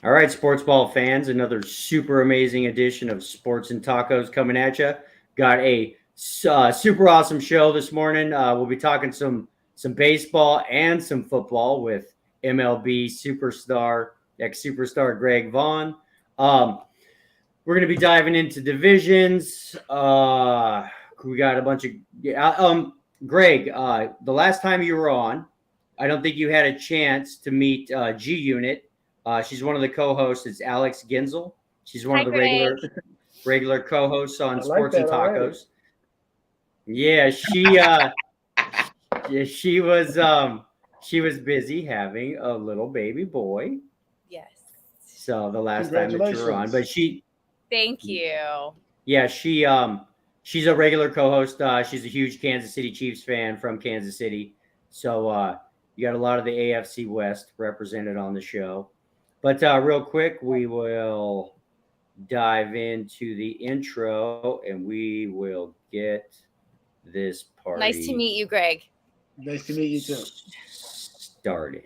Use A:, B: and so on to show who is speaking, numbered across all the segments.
A: All right, sports ball fans, another super amazing edition of Sports and Tacos coming at you. Got a super awesome show this morning. We'll be talking some baseball and some football with MLB superstar, ex-superstar Greg Vaughn. We're going to be diving into divisions. We got a bunch of Greg. The last time you were on, I don't think you had a chance to meet G Unit. She's one of the co-hosts. It's Alex Ginzel. She's one
B: Hi,
A: of the
B: Greg.
A: regular co-hosts on
C: I
A: Sports
C: like
A: and
C: that already.
A: Tacos. Yeah, she was busy having a little baby boy.
B: Yes.
A: So the last time that you were on, but
B: Thank you.
A: yeah, she's a regular co-host. She's a huge Kansas City Chiefs fan from Kansas City. So you got a lot of the AFC West represented on the show. But real quick, we will dive into the intro and we will get this party.
B: Nice to meet you, Greg.
C: Nice to meet you too.
A: Started.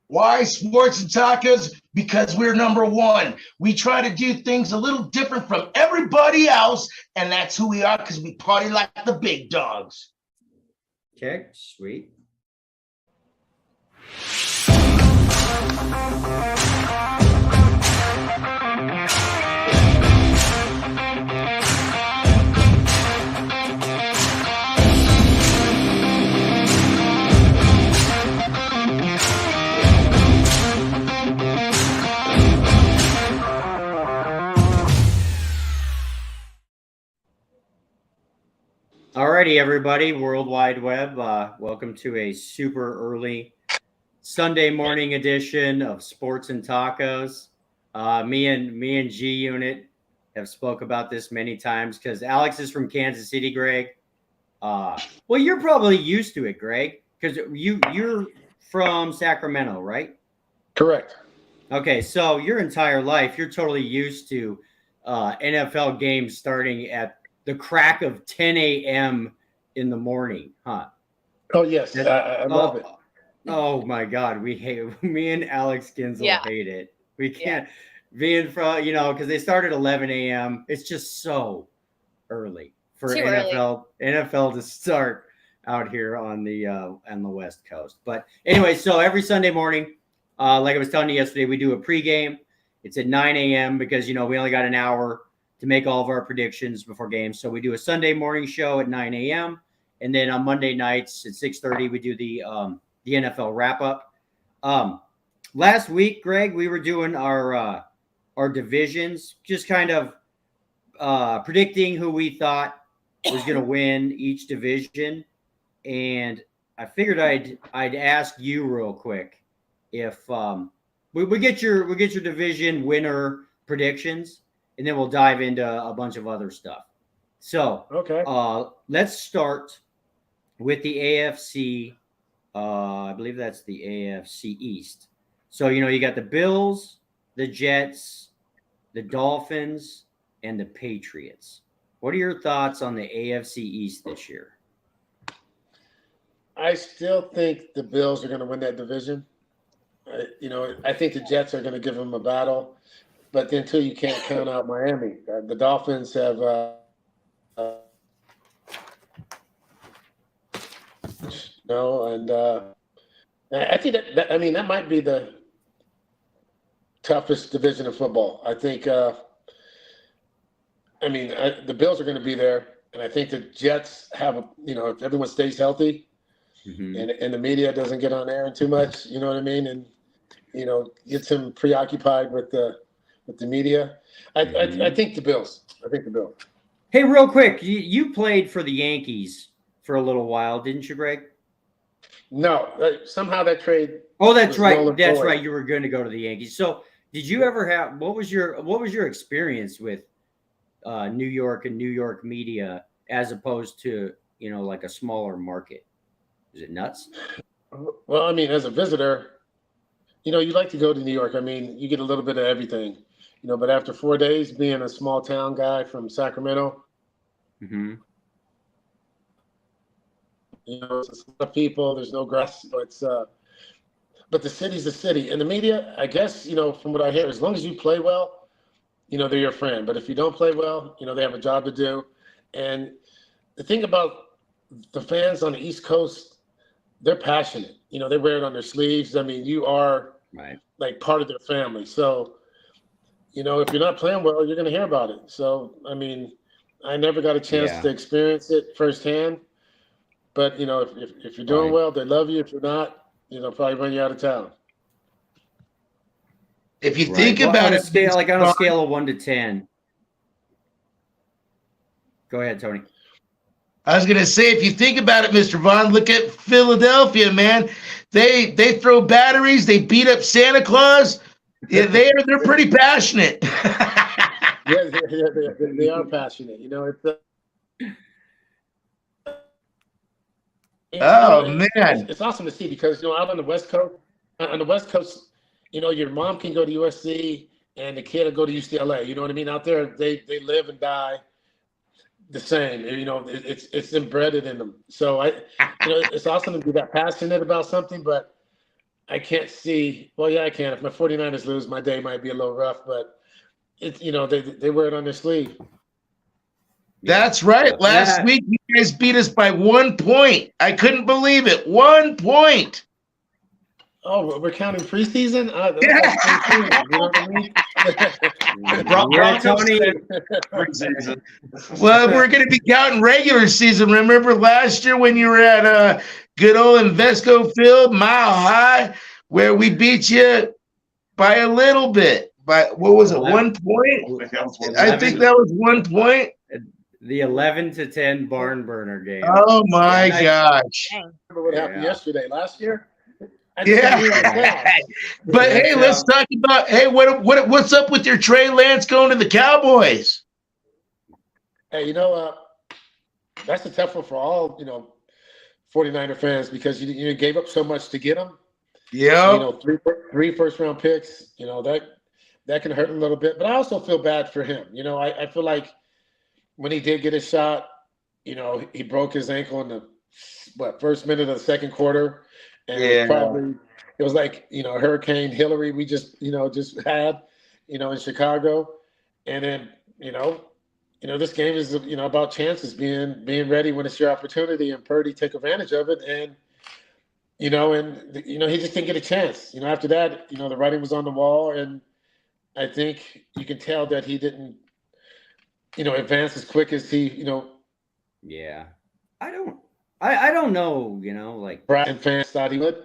D: Why Sports and Tacos? Because we're number one. We try to do things a little different from everybody else, and that's who we are because we party like the big dogs.
A: Okay, sweet. Alrighty, everybody, World Wide Web. Welcome to a super early Sunday morning edition of Sports and Tacos. Me and G Unit have spoke about this many times because Alex is from Kansas City, Greg. Well, you're probably used to it, Greg, because you're from Sacramento, right?
C: Correct.
A: Okay, so your entire life, you're totally used to NFL games starting at the crack of 10 a.m. in the morning, huh?
C: Oh, yes. I love it.
A: Oh, my God. We hate me and Alex Ginzel hate it. We can't being from, because they start at 11 a.m. It's just so early for NFL to start out here on the West Coast. But anyway, so every Sunday morning, like I was telling you yesterday, we do a pregame. It's at 9 a.m. because, we only got an hour to make all of our predictions before games. So we do a Sunday morning show at 9 a.m. And then on Monday nights at 6:30, we do the NFL wrap up. Last week, Greg, we were doing our divisions, just kind of predicting who we thought was going to win each division. And I figured I'd ask you real quick if we get your division winner predictions. And then we'll dive into a bunch of other stuff. So,
C: okay.
A: Let's start with the AFC. I believe that's the AFC East. So, you got the Bills, the Jets, the Dolphins, and the Patriots. What are your thoughts on the AFC East this year?
C: I still think the Bills are going to win that division. I think the Jets are going to give them a battle. But until you can't count out Miami, the Dolphins have and I think that might be the toughest division of football. I think the Bills are going to be there, and I think the Jets have if everyone stays healthy, and the media doesn't get on air too much, you know what I mean, and gets them preoccupied with the media. I think the Bills.
A: Hey, real quick, you played for the Yankees for a little while, didn't you, Greg?
C: No, somehow that trade.
A: Oh, that's right. That's right. You were going to go to the Yankees. So, did you ever have? What was your experience with New York and New York media as opposed to like a smaller market? Is it nuts?
C: Well, as a visitor, you like to go to New York. You get a little bit of everything. But after 4 days being a small town guy from Sacramento, it's a lot of people. There's no grass. So it's but the city's the city. And the media, I guess, from what I hear, as long as you play well, they're your friend. But if you don't play well, they have a job to do. And the thing about the fans on the East Coast, they're passionate. They wear it on their sleeves. I mean, you are like part of their family. So, if you're not playing well, you're going to hear about it. So, I mean, I never got a chance to experience it firsthand. But, if you're doing well, they love you. If you're not, probably run you out of town.
D: If you think about it,
A: on a scale of 1 to 10. Go ahead, Tony.
D: I was going to say, if you think about it, Mr. Vaughn, look at Philadelphia, man. They throw batteries. They beat up Santa Claus. Yeah, they're pretty passionate.
C: Yeah, they are passionate. It's awesome to see because out on the West Coast, your mom can go to USC and the kid will go to UCLA. You know what I mean? Out there, they live and die the same. It's embedded in them. So it's awesome to be that passionate about something, but I can't see. Well, yeah, I can. If my 49ers lose, my day might be a little rough, but it's they wear it on their sleeve.
D: That's right. Last week you guys beat us by 1 point. I couldn't believe it. 1 point.
C: Oh, we're counting preseason? You know what I mean?
D: Well, we're going to be counting regular season. Remember last year when you were at good old Invesco Field, Mile High, where we beat you by a little bit. By what was it? 1 point? I think that was 1 point.
A: The 11-10 barn burner game.
D: Oh my gosh!
C: I remember what happened yesterday, last year.
D: But hey, let's talk about what's up with your Trey Lance going to the Cowboys?
C: Hey, that's a tough one for all 49er fans because you gave up so much to get him.
D: Yeah.
C: Three first-round picks. That can hurt a little bit, but I also feel bad for him. I feel like when he did get a shot, he broke his ankle in the first minute of the second quarter. And it was like, Hurricane Hillary we just had, in Chicago. And then, this game is, about chances being ready when it's your opportunity and Purdy take advantage of it. And, he just didn't get a chance. After that, the writing was on the wall. And I think you can tell that he didn't, advance as quick as he,
A: Yeah. I don't know, like
C: Brad and fans thought he would.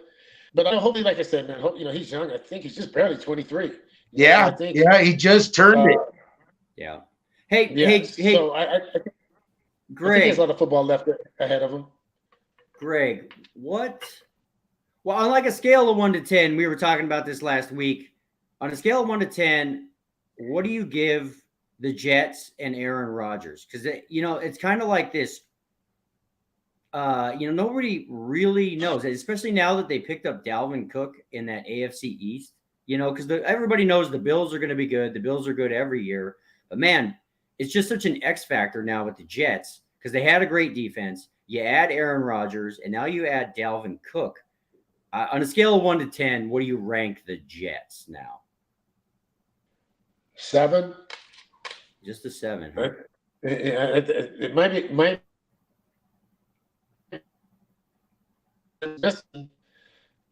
C: But hopefully, like I said, man, he's young. I think he's just barely 23.
D: Yeah. He just turned it.
A: Yeah. Hey.
C: So I think
A: Greg,
C: he has a lot of football left ahead of him.
A: Greg, what? Well, on like a scale of 1 to 10, we were talking about this last week. On a scale of 1 to 10, what do you give the Jets and Aaron Rodgers? Because it's kind of like this. Nobody really knows, especially now that they picked up Dalvin Cook in that AFC East, because everybody knows the Bills are going to be good. The Bills are good every year. But, man, it's just such an X factor now with the Jets because they had a great defense. You add Aaron Rodgers, and now you add Dalvin Cook. On a scale of 1 to 10, what do you rank the Jets now?
C: 7.
A: Just a 7. Huh?
C: It might be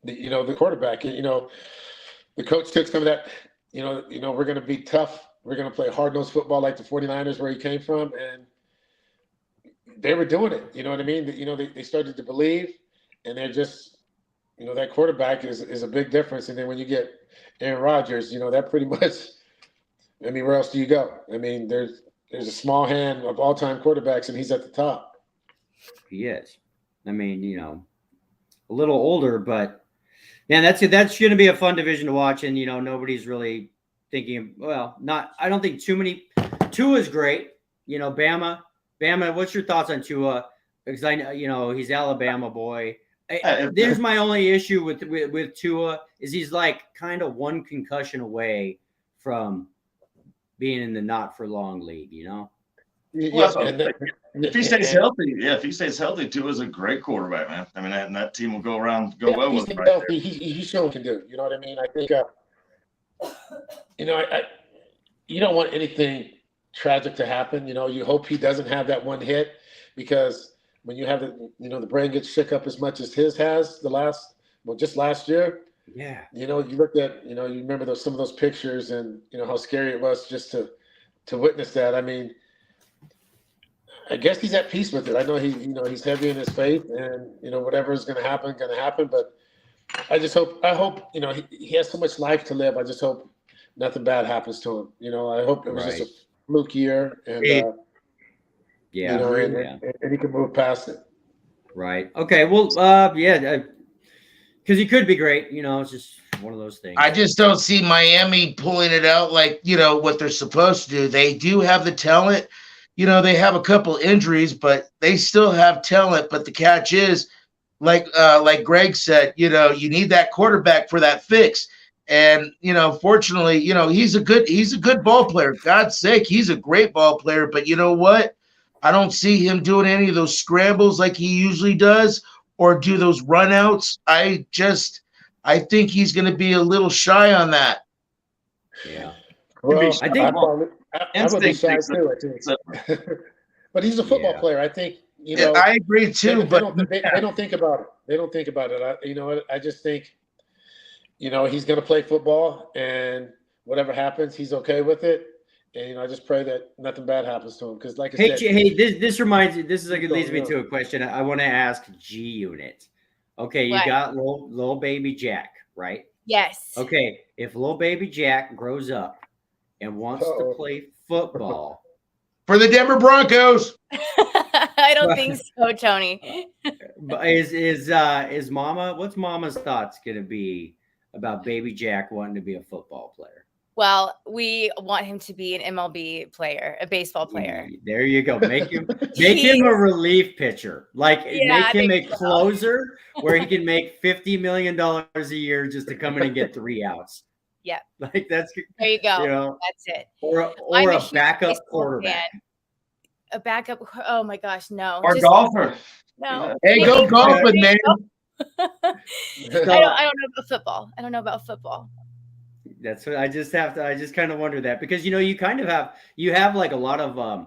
C: the quarterback. The coach took some of that. We're going to be tough. We're going to play hard-nosed football like the 49ers where he came from, and they were doing it. You know what I mean? They started to believe, and they're just, that quarterback is a big difference. And then when you get Aaron Rodgers, that pretty much. I mean, where else do you go? I mean, there's a small hand of all-time quarterbacks, and he's at the top.
A: He is. I mean, a little older, but man, that's going to be a fun division to watch. And nobody's really thinking. I don't think too many. Tua's great. Bama. What's your thoughts on Tua? Because I know he's Alabama boy. There's my only issue with Tua is he's like kind of one concussion away from being in the not for long league.
C: Yeah,
E: if he stays healthy, if he stays healthy, Tua is a great quarterback, man. I mean, that team will go well with him right
C: healthy. He's shown can do. You know what I mean? I think, you don't want anything tragic to happen. You know, you hope he doesn't have that one hit, because when you have the brain gets shook up as much as his has just last year.
A: Yeah.
C: You know, you looked at, you remember some of those pictures, and how scary it was just to witness that. I mean, I guess he's at peace with it. I know he's heavy in his faith, and whatever is going to happen, but I hope he has so much life to live. I just hope nothing bad happens to him. I hope it was just a fluke year, and and he can move past it.
A: Right. Okay. Well, because he could be great. It's just one of those things.
D: I just don't see Miami pulling it out like what they're supposed to do. They do have the talent. They have a couple injuries, but they still have talent. But the catch is, like Greg said, you need that quarterback for that fix. And fortunately, he's a good ball player. God's sake, he's a great ball player. But you know what? I don't see him doing any of those scrambles like he usually does, or do those runouts. I think he's going to be a little shy on that.
A: Yeah.
C: Well, I think I would be shy too, I think. But he's a football player. I think,
D: I agree too,
C: they don't think about it. They don't think about it. I just think, he's going to play football, and whatever happens, he's okay with it. And, I just pray that nothing bad happens to him. Because like I said.
A: This reminds me, leads me to a question I want to ask G-Unit. Okay, you got little baby Jack, right?
B: Yes.
A: Okay, if little baby Jack grows up and wants to play football.
D: For the Denver Broncos.
B: I don't think so, Tony.
A: But is Mama, what's Mama's thoughts going to be about baby Jack wanting to be a football player?
B: Well, we want him to be an MLB player, a baseball player.
A: There you go. Make him a relief pitcher. Make him a closer where he can make $50 million a year just to come in and get 3 outs.
B: Yeah.
A: Like that's
B: there you go. That's it.
A: Or a backup quarterback.
B: A backup. Oh my gosh, no.
E: Or golfer.
B: No.
D: Hey, go golfing, man.
B: I don't know about football.
A: That's what I just kind of wonder that, because you have like a lot of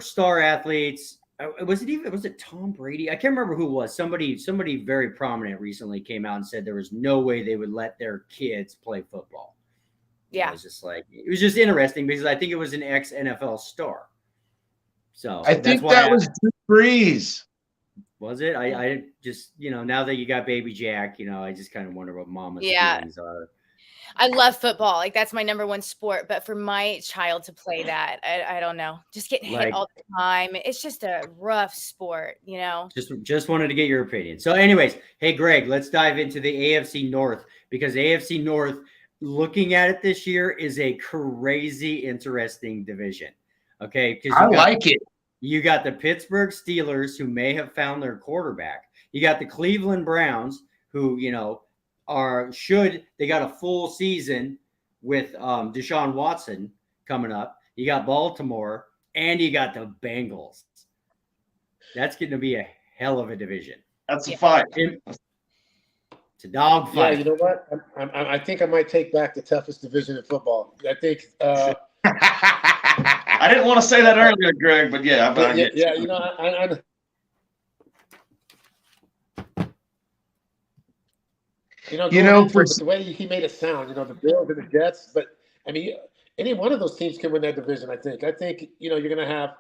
A: star athletes. Was it Tom Brady? I can't remember who it was. Somebody very prominent recently came out and said there was no way they would let their kids play football.
B: Yeah.
A: It was just interesting because I think it was an ex-NFL star. So
D: I think that was Drew Brees.
A: Was it? I just, now that you got baby Jack, I just kind of wonder what Mama's feelings are.
B: I love football. Like, that's my number one sport. But for my child to play that, I don't know. Just getting hit all the time. It's just a rough sport,
A: Just wanted to get your opinion. So anyways, hey, Greg, let's dive into the AFC North, because AFC North, looking at it this year, is a crazy interesting division. Okay?
D: I like it.
A: You got the Pittsburgh Steelers, who may have found their quarterback. You got the Cleveland Browns, who, they got a full season with Deshaun Watson coming up. You got Baltimore, and you got the Bengals. That's going to be a hell of a division.
E: That's a fight.
A: It's a dog fight.
C: Yeah, you know what? I think I might take back the toughest division in football. I think.
E: I didn't want to say that earlier, Greg, but yeah.
C: I for the way he made it sound, the Bills and the Jets, but I mean, any one of those teams can win that division. I think you're going to have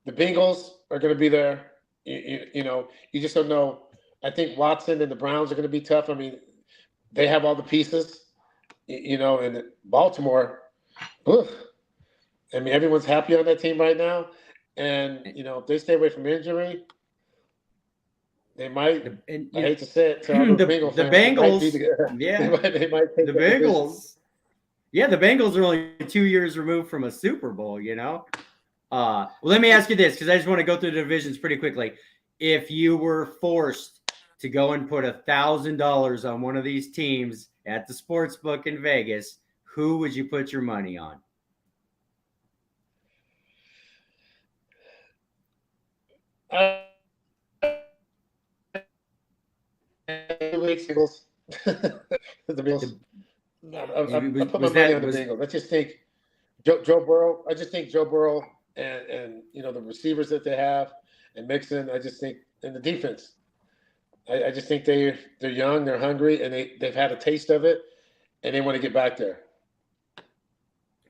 C: the Bengals are going to be there. You just don't know. I think Watson and the Browns are going to be tough. I mean, they have all the pieces. And Baltimore. Oof. I mean, everyone's happy on that team right now, and if they stay away from injury, they might. I hate to say it,
A: the Bengals. They might take the Bengals. Yeah, the Bengals are only 2 years removed from a Super Bowl. Well, let me ask you this, because I just want to go through the divisions pretty quickly. If you were forced to go and put $1,000 on one of these teams at the sports book in Vegas, who would you put your money on?
C: Eagles. The Bills. I put my money on the Bengals. I just think Joe Burrow. I just think Joe Burrow and the receivers that they have and Mixon. I just think and the defense. I just think they're young, they're hungry, and they've had a taste of it, and they want to get back there.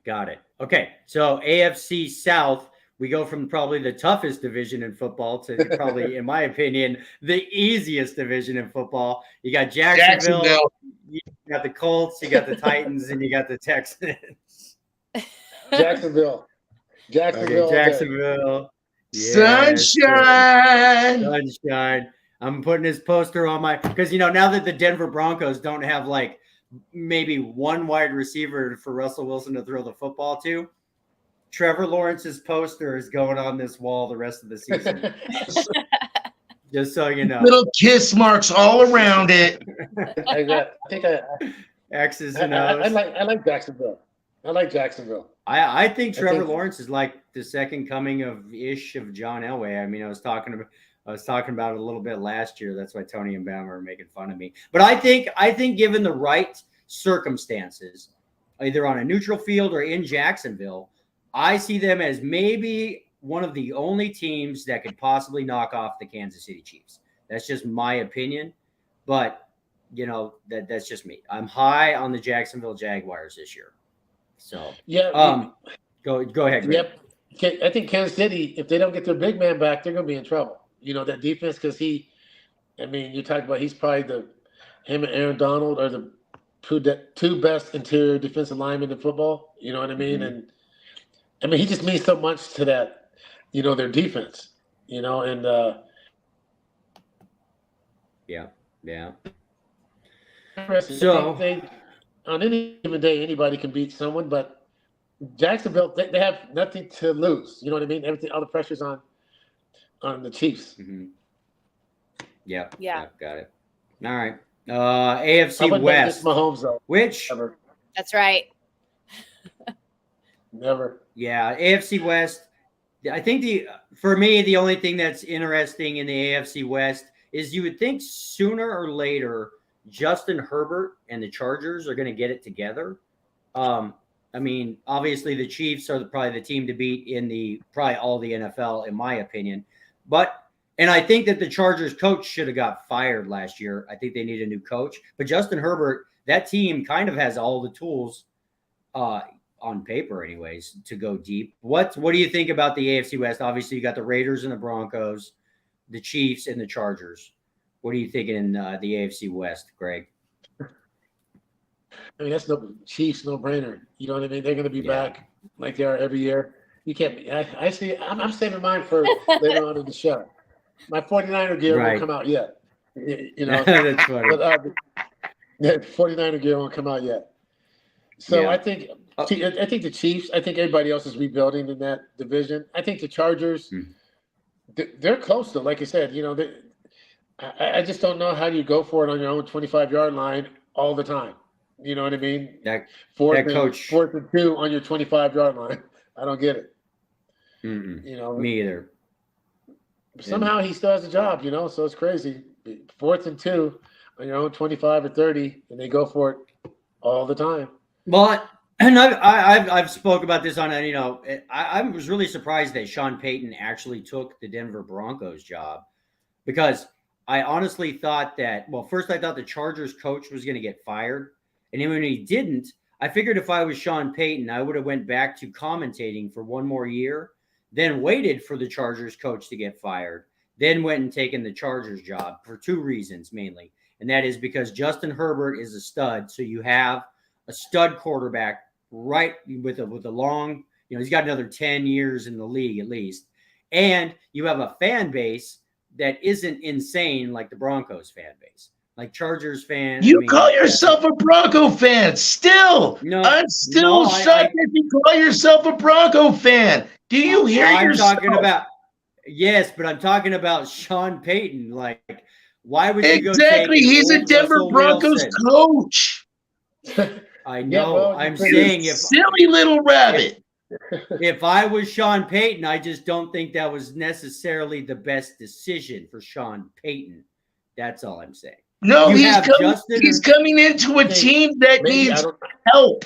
A: Got it. Okay, so AFC South, we go from probably the toughest division in football to probably, in my opinion, the easiest division in football. You got Jacksonville. You got the Colts, you got the Titans, and you got the Texans.
C: Jacksonville.
A: Okay, Jacksonville.
D: Yes.
A: Sunshine. I'm putting his poster on because now that the Denver Broncos don't have like maybe one wide receiver for Russell Wilson to throw the football to, Trevor Lawrence's poster is going on this wall the rest of the season. Just so you know.
D: Little kiss marks all around it.
A: X's and O's.
C: I like Jacksonville.
A: I think Trevor Lawrence is like the second coming of John Elway. I mean, I was talking about it a little bit last year. That's why Tony and Bama are making fun of me. But I think given the right circumstances, either on a neutral field or in Jacksonville, I see them as maybe one of the only teams that could possibly knock off the Kansas City Chiefs. That's just my opinion. But, that's just me. I'm high on the Jacksonville Jaguars this year. So, go ahead, Greg.
C: Yep. I think Kansas City, if they don't get their big man back, they're going to be in trouble. That defense, because you talked about he's probably him and Aaron Donald are the two best interior defensive linemen in football. You know what I mean?
A: Mm-hmm.
C: And he just means so much to that, their defense, and
A: yeah.
C: So on any given day, anybody can beat someone, but Jacksonville, they have nothing to lose. You know what I mean? All the pressure's on the Chiefs.
A: Mm-hmm. Yeah. Got it. All right. AFC West.
C: Mahomes, though.
A: Which?
C: Never.
B: That's right.
C: Never.
A: Yeah, AFC West. I think for me, the only thing that's interesting in the AFC West is you would think sooner or later Justin Herbert and the Chargers are going to get it together. Obviously the Chiefs are probably the team to beat in probably all the NFL, in my opinion. And I think that the Chargers coach should have got fired last year. I think they need a new coach. But Justin Herbert, that team kind of has all the tools on paper anyways to go deep. What do you think about the AFC West? Obviously, you got the Raiders and the Broncos, the Chiefs and the Chargers. What are you thinking in the AFC West, Greg?
C: That's no Chiefs, no brainer. You know what I mean? They're going to be back like they are every year. You can't. I see. I'm saving mine for later on in the show. My 49er gear won't come out yet.
A: That's funny.
C: But, 49er gear won't come out yet. So I think the Chiefs. I think everybody else is rebuilding in that division. I think the Chargers. They're close though. Like I said, I just don't know how you go for it on your own 25-yard line all the time. You know what I mean? Fourth and 2 on your 25-yard line. I don't get it.
A: Me either.
C: Somehow he still has a job, so it's crazy. 4th and 2 on your own 25 or 30, and they go for it all the time.
A: Well, and I've spoke about this on, I was really surprised that Sean Payton actually took the Denver Broncos job, because I honestly thought that, first I thought the Chargers coach was going to get fired. And then when he didn't, I figured if I was Sean Payton, I would have went back to commentating for one more year, then waited for the Chargers coach to get fired, then went and taken the Chargers job for two reasons mainly. And that is because Justin Herbert is a stud. So you have a stud quarterback right with a long, he's got another 10 years in the league at least. And you have a fan base that isn't insane like the Broncos fan base. Like Chargers fans.
D: You call yourself a Bronco fan still. No, I'm still shocked that you call yourself a Bronco fan. Do you hear yourself?
A: But I'm talking about Sean Payton. Like, why would you go
D: Exactly. He's a Denver Broncos coach.
A: I know. I'm saying if
D: silly little rabbit.
A: if I was Sean Payton, I just don't think that was necessarily the best decision for Sean Payton. That's all I'm saying.
D: No,
A: You
D: he's
A: have
D: coming.
A: Justin
D: He's
A: or-
D: coming into a team that
C: Maybe
D: needs help.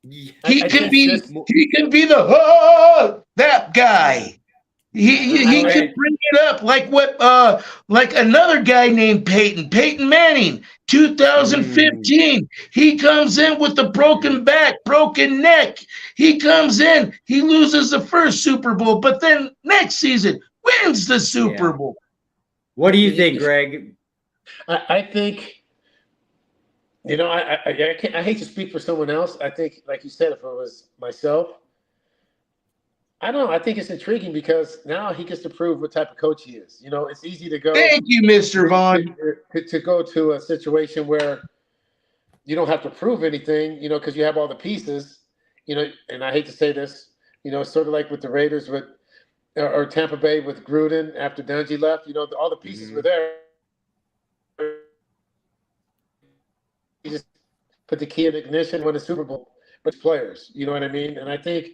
A: Yeah.
D: He
C: I
D: can
C: think
D: be.
C: this-
D: He can be the that guy. He
A: Okay.
D: can bring it up like another guy named Peyton Manning, 2015. He comes in with a broken back, broken neck. He comes in, he loses the first Super Bowl, but then next season wins the Super Bowl.
A: What do you think, Greg?
C: I think, you know, I hate to speak for someone else. I think, like you said, if it was myself, I don't know. I think it's intriguing because now he gets to prove what type of coach he is. You know, it's easy to go.
D: Thank you, Mr. Vaughn.
C: To go to a situation where you don't have to prove anything, you know, because you have all the pieces, you know, and I hate to say this, you know, sort of like with the Raiders or Tampa Bay with Gruden after Dungy left, you know, all the pieces were there. You just put the key in ignition, win the Super Bowl, but players, you know what I mean? And I think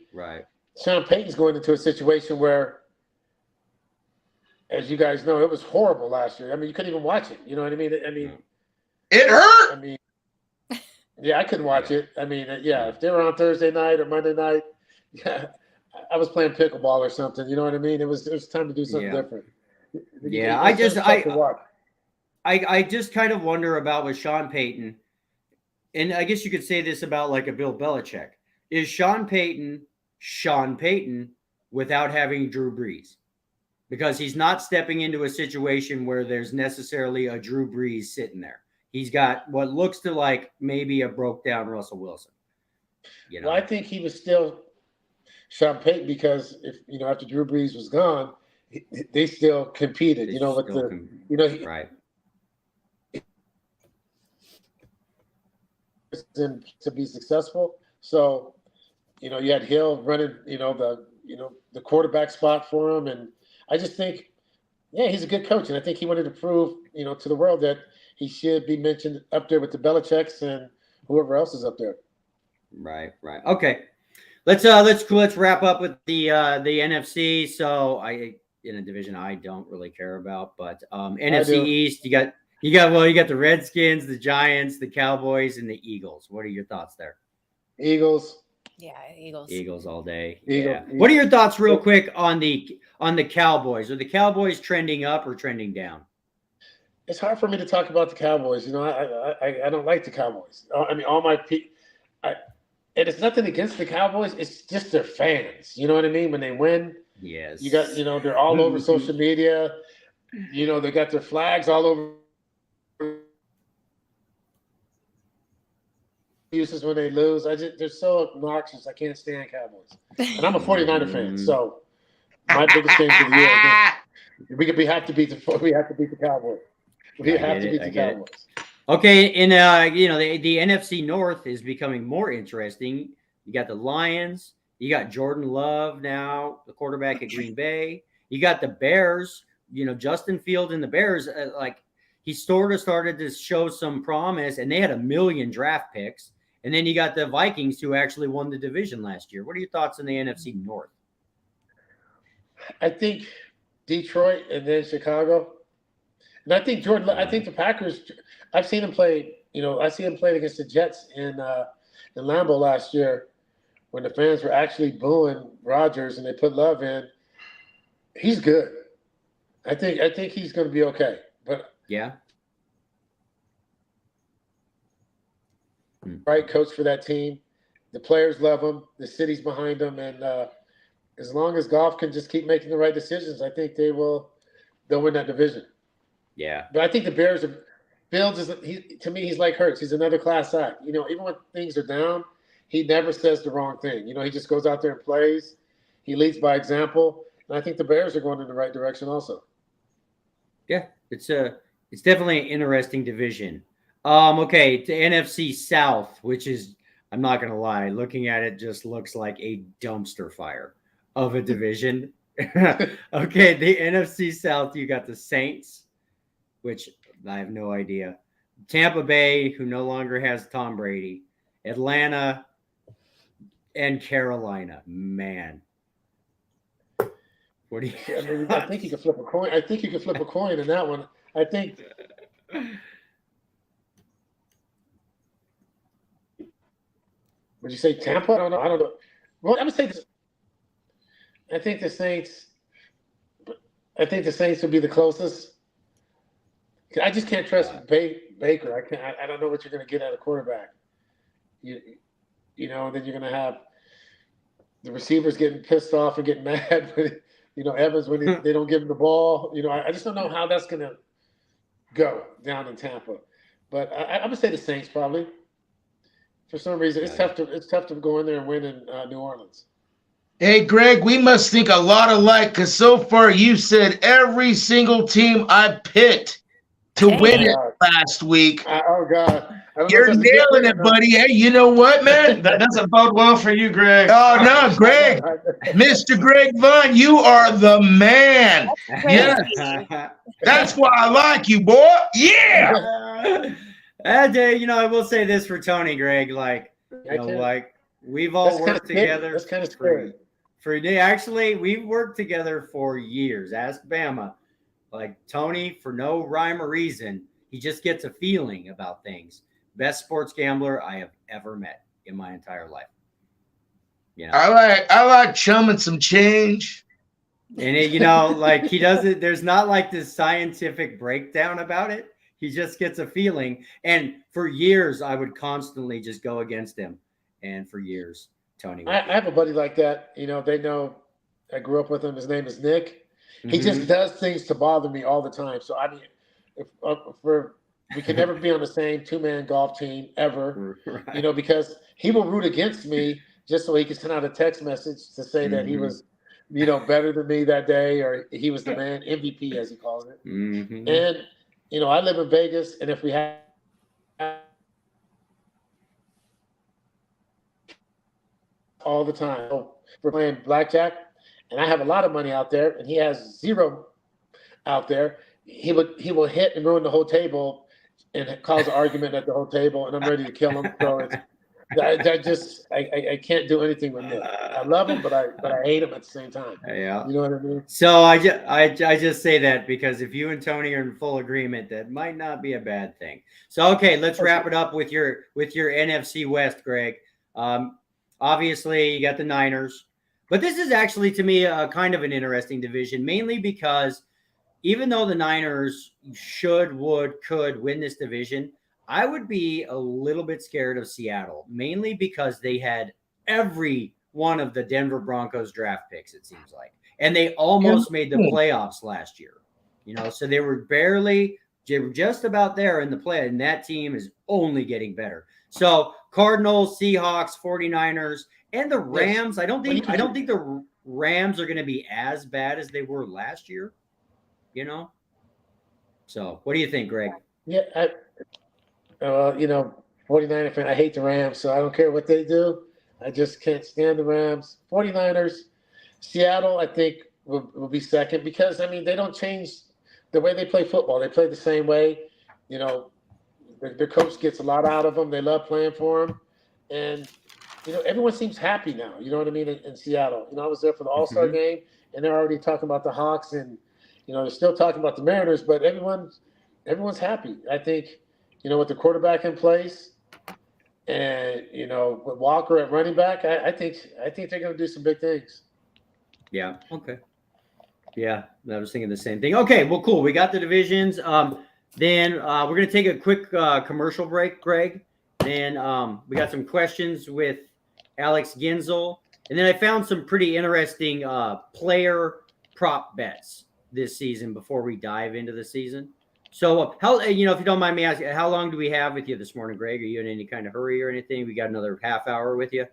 C: Sean Payton's going into a situation where, as you guys know, it was horrible last year. I mean, you couldn't even watch it. You know what I mean?
D: It hurt.
C: I mean, yeah, I couldn't watch it. I mean, yeah, if they were on Thursday night or Monday night, yeah, I was playing pickleball or something. You know what I mean? It was time to do something different.
A: Yeah, I just kind of wonder about with Sean Payton, and I guess you could say this about like a Bill Belichick. Is Sean Payton without having Drew Brees? Because he's not stepping into a situation where there's necessarily a Drew Brees sitting there. He's got what looks to like maybe a broke down Russell Wilson. You know,
C: well, I think he was still Sean Payton because if you know after Drew Brees was gone, they still competed. You know, with right. To be successful, so you know you had Hill running, the quarterback spot for him, and I just think, yeah, he's a good coach, and I think he wanted to prove, to the world that he should be mentioned up there with the Belichicks and whoever else is up there.
A: Right. Okay, let's wrap up with the NFC. So in a division I don't really care about, but NFC East, you got the Redskins, the Giants, the Cowboys, and the Eagles. What are your thoughts there?
C: Eagles.
B: Yeah, Eagles.
A: Eagles all day.
C: Eagles.
A: What are your thoughts, real quick, on the Cowboys? Are the Cowboys trending up or trending down?
C: It's hard for me to talk about the Cowboys. I don't like the Cowboys. I mean, all my and it's nothing against the Cowboys. It's just their fans. You know what I mean? When they win,
A: yes,
C: you got they're all over social media. They got their flags all over. Uses when they lose. They're so obnoxious. I can't stand Cowboys. And I'm a 49er fan, so my biggest game for the year. We have to beat the Cowboys. We have to beat the Cowboys.
A: Okay, and the NFC North is becoming more interesting. You got the Lions. You got Jordan Love now, the quarterback at Green Bay. You got the Bears. Justin Fields and the Bears. He sort of started to show some promise, and they had 1 million draft picks. And then you got the Vikings, who actually won the division last year. What are your thoughts on the NFC North?
C: I think Detroit and then Chicago. And I think I think the Packers, I've seen him play, I see him playing against the Jets in Lambeau last year when the fans were actually booing Rodgers and they put Love in. He's good. I think he's going to be okay. But
A: yeah.
C: Right coach for that team. The players love him. The city's behind him. And as long as Goff can just keep making the right decisions, I think they'll win that division.
A: Yeah.
C: But I think the Bears are Fields to me, he's like Hurts. He's another class act. Even when things are down, he never says the wrong thing. He just goes out there and plays. He leads by example. And I think the Bears are going in the right direction also.
A: Yeah, it's definitely an interesting division. Okay, to NFC South, which is, I'm not going to lie, looking at it just looks like a dumpster fire of a division. Okay, the NFC South, you got the Saints, which I have no idea. Tampa Bay, who no longer has Tom Brady. Atlanta, and Carolina, man. What do you?
C: I think you could flip a coin. I think you could flip a coin in that one. I think. Would you say Tampa? I don't know. Well, I'm gonna say this. I think the Saints would be the closest. I just can't trust Baker. I don't know what you're going to get out of quarterback. You know, then you're going to have the receivers getting pissed off and getting mad. Evans when they don't give him the ball. I just don't know how that's going to go down in Tampa. But I'm going to say the Saints probably. For some reason, it's tough to go in there and win in New Orleans.
D: Hey, Greg, we must think a lot alike because so far you said every single team I picked to win it last week.
C: Oh, God.
D: You're nailing it, buddy. Hey, you know what, man?
E: That doesn't bode well for you, Greg.
D: Oh, no, Greg. Mr. Greg Vaughn, you are the man. Yes. That's why I like you, boy. Yeah.
A: I will say this for Tony, Greg. We've all worked together.
C: That's kind of scary.
A: Actually, we've worked together for years. Ask Bama. Like Tony, for no rhyme or reason, he just gets a feeling about things. Best sports gambler I have ever met in my entire life.
D: I like chumming some change.
A: And he doesn't. There's not like this scientific breakdown about it. He just gets a feeling. And for years, I would constantly just go against him. And for years, Tony.
C: I have a buddy like that. They know I grew up with him. His name is Nick. He just does things to bother me all the time. So, I mean, we can never be on the same two-man golf team ever,
A: right.
C: Because he will root against me just so he can send out a text message to say that he was, better than me that day, or he was the man, MVP, as he calls it.
A: Mm-hmm.
C: And, I live in Vegas, and if we have all the time, we're playing blackjack, and I have a lot of money out there, and he has zero out there. He will hit and ruin the whole table and cause an argument at the whole table, and I'm ready to kill him. So I can't do anything with him. I love him, but I hate him at the same time.
A: Yeah.
C: You know what I mean?
A: So I just say that because if you and Tony are in full agreement, that might not be a bad thing. So okay, let's wrap it up with your NFC West, Greg. Obviously you got the Niners, but this is actually to me a kind of an interesting division, mainly because even though the Niners could win this division, I would be a little bit scared of Seattle, mainly because they had every one of the Denver Broncos draft picks, it seems like. And they almost made the playoffs last year. So they were just about there in the play, and that team is only getting better. So Cardinals, Seahawks, 49ers, and the Rams. I don't think the Rams are going to be as bad as they were last year. So what do you think, Greg?
C: Yeah, 49er fan. I hate the Rams, so I don't care what they do. I just can't stand the Rams. 49ers, Seattle, I think will be second because they don't change the way they play football. They play the same way. Their coach gets a lot out of them. They love playing for them, and everyone seems happy now. You know what I mean in Seattle. I was there for the All-Star game, and they're already talking about the Hawks, and they're still talking about the Mariners, but everyone's happy. I think. With the quarterback in place and, with Walker at running back, I think they're going to do some big things.
A: Yeah. Okay. Yeah. I was thinking the same thing. Okay. Well, cool. We got the divisions. Then we're going to take a quick commercial break, Greg. Then we got some questions with Alex Ginzel. And then I found some pretty interesting player prop bets this season before we dive into the season. So how, if you don't mind me asking, how long do we have with you this morning, Greg? Are you in any kind of hurry or anything? We got another half hour with you.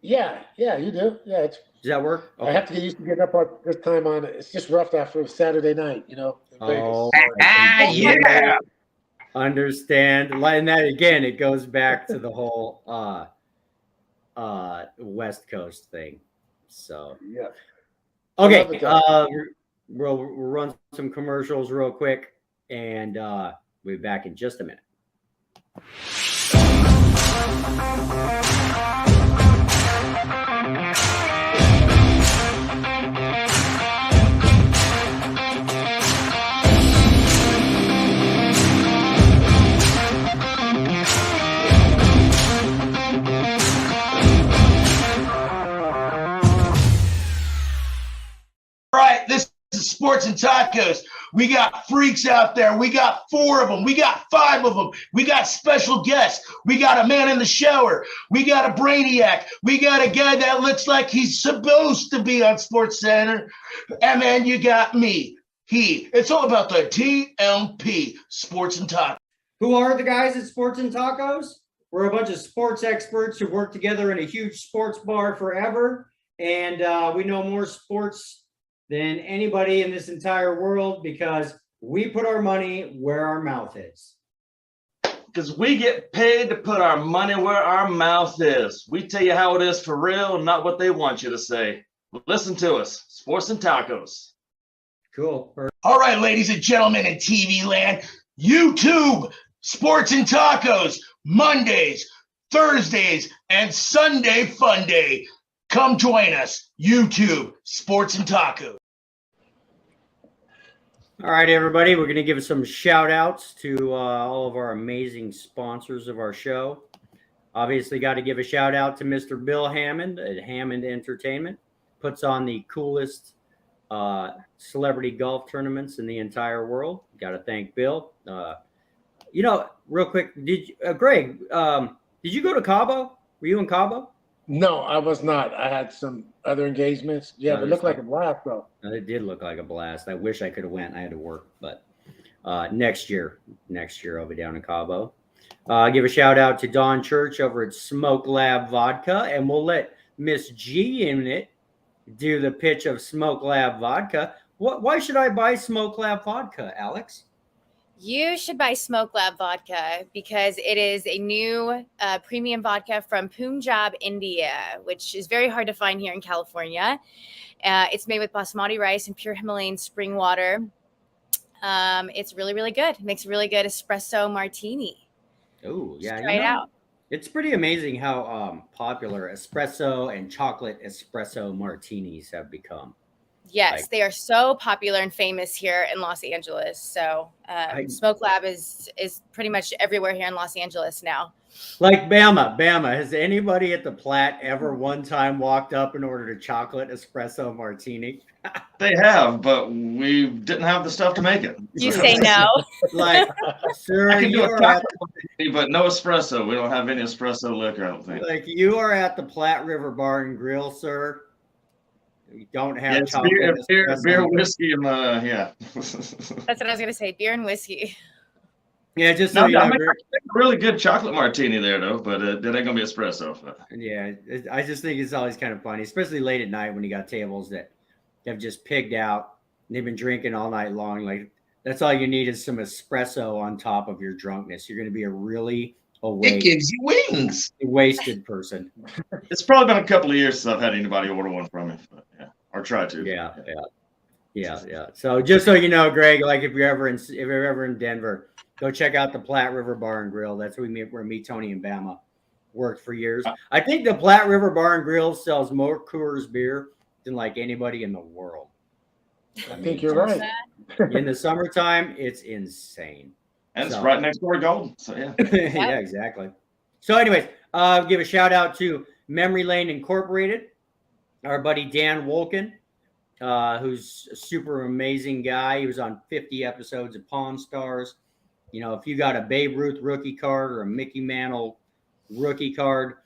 C: Yeah, you do. Yeah.
A: Does that work? Okay.
C: I have to get used to getting up on this time on it. It's just rough after Saturday night,
A: Oh,
D: yeah.
A: Understand. And that again, it goes back to the whole West Coast thing. So
C: yeah.
A: Okay. We'll run some commercials real quick, and we'll be back in just a minute.
D: This is Sports and Tacos. We got freaks out there. We got 4 of them. We got 5 of them. We got special guests. We got a man in the shower. We got a brainiac. We got a guy that looks like he's supposed to be on Sports Center. And then you got me. It's all about the TMP, Sports and Tacos.
A: Who are the guys at Sports and Tacos? We're a bunch of sports experts who work together in a huge sports bar forever. And we know more sports than anybody in this entire world because we put our money where our mouth is.
E: Because we get paid to put our money where our mouth is. We tell you how it is for real, not what they want you to say. Listen to us, Sports and Tacos.
A: Cool.
D: All right, ladies and gentlemen in TV land, YouTube, Sports and Tacos, Mondays, Thursdays, and Sunday Fun Day. Come join us, YouTube, Sports and Tacos.
A: All right, everybody, we're going to give some shout outs to all of our amazing sponsors of our show. Obviously, got to give a shout out to Mr. Bill Hammond at Hammond Entertainment. Puts on the coolest celebrity golf tournaments in the entire world. Got to thank Bill. Real quick, Greg, did you go to Cabo? Were you in Cabo?
C: No, I was not. I had some other engagements. Yeah, but it looked like a blast, though.
A: It did look like a blast. I wish I could have went. I had to work, but next year I'll be down in Cabo. Give a shout out to Don Church over at Smoke Lab Vodka, and we'll let Miss G in it do the pitch of Smoke Lab Vodka. Why should I buy Smoke Lab Vodka, Alex?
B: You should buy Smoke Lab Vodka because it is a new premium vodka from Punjab, India, which is very hard to find here in California. It's made with basmati rice and pure Himalayan spring water. It's really, really good. It makes a really good espresso martini.
A: Oh, yeah.
B: Try it out.
A: It's pretty amazing how popular espresso and chocolate espresso martinis have become.
B: Yes, they are so popular and famous here in Los Angeles. So Smoke Lab is pretty much everywhere here in Los Angeles now.
A: Like Bama. Has anybody at the Platte ever one time walked up and ordered a chocolate espresso martini?
E: They have, but we didn't have the stuff to make it.
B: You say no.
A: Like, sir,
E: I can do a chocolate martini, but no espresso. We don't have any espresso liquor, I don't think.
A: Like, you are at the Platte River Bar and Grill, sir. You don't have chocolate
E: beer, whiskey, and yeah.
B: That's what I was gonna say. Beer and whiskey.
A: Yeah, just so you know,
E: I make a really good chocolate martini there, though, but that ain't gonna be espresso.
A: Yeah, I just think it's always kind of funny, especially late at night when you got tables that have just pigged out. And they've been drinking all night long. Like, that's all you need is some espresso on top of your drunkenness. You're going to be a really awake,
D: it gives you wings,
A: wasted person.
E: It's probably been a couple of years since I've had anybody order one from me, but yeah, or try to.
A: Yeah. So just so you know, Greg, like if you're ever in Denver, go check out the Platte River Bar and Grill. That's where me, Tony, and Bama worked for years. I think the Platte River Bar and Grill sells more Coors beer than like anybody in the world.
C: I think you're right.
A: In the summertime, it's insane.
E: And it's right next door to Golden. So yeah.
A: Yeah, exactly. So anyways, give a shout out to Memory Lane Incorporated, our buddy Dan Wolkin, who's a super amazing guy. He was on 50 episodes of Pawn Stars. You know, if you got a Babe Ruth rookie card or a Mickey Mantle rookie card,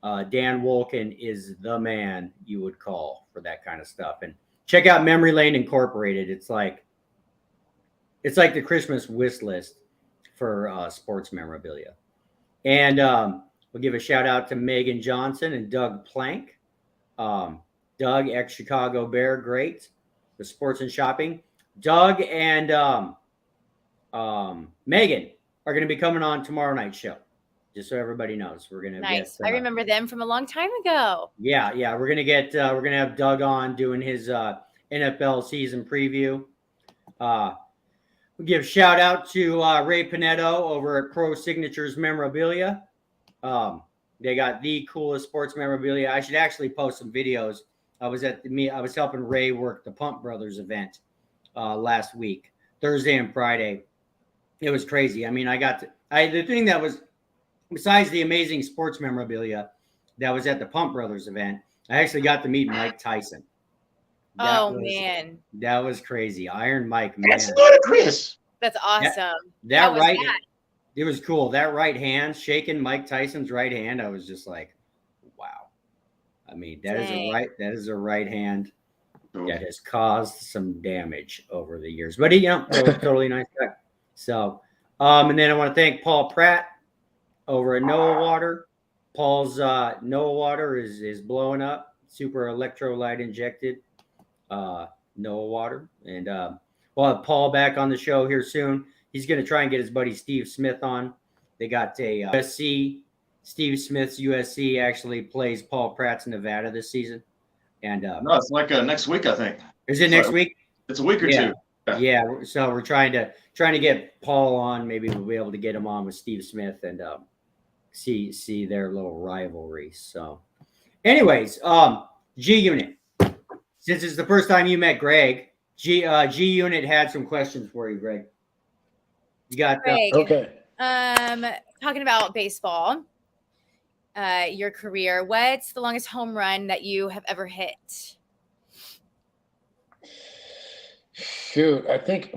A: Dan Wolkin is the man you would call for that kind of stuff. And check out Memory Lane Incorporated. It's like the Christmas wish list for sports memorabilia. And we'll give a shout out to Megan Johnson and Doug Plank. Doug, ex-Chicago Bear, great. The sports and shopping. Doug and Megan are going to be coming on tomorrow night's show. Just so everybody knows, we're going to
B: nice. I remember them from a long time ago.
A: Yeah. We're going to have Doug on doing his NFL season preview. We'll give a shout out to Ray Pinetto over at Pro Signatures Memorabilia. They got the coolest sports memorabilia. I should actually post some videos. I was helping Ray work the Pump Brothers event last week, Thursday and Friday. It was crazy. I mean, the thing that was, besides the amazing sports memorabilia that was at the Pump Brothers event, I actually got to meet Mike Tyson.
B: Man,
A: that was crazy. Iron Mike, man.
D: That's ludicrous.
B: That's awesome.
A: That right, it was cool. That right hand, shaking Mike Tyson's right hand, I was just like, wow. I mean, that is a right hand that has caused some damage over the years. But he, totally nice guy. So, and then I want to thank Paul Pratt over at Noah Water. Paul's Noah Water is blowing up. Super electrolyte injected Noah Water. And we'll have Paul back on the show here soon. He's going to try and get his buddy Steve Smith on. They got a USC. Steve Smith's USC actually plays Paul Pratt's Nevada this season. And
E: no, it's like next week, I think.
A: Is it next week?
E: It's a week or two.
A: Yeah. So we're trying to get Paul on. Maybe we'll be able to get him on with Steve Smith and see their little rivalry. So, anyways, G Unit. Since it's the first time you met Greg, G Unit had some questions for you, Greg. You got
B: Greg,
C: okay.
B: Talking about baseball, your career. What's the longest home run that you have ever hit?
C: Shoot, I think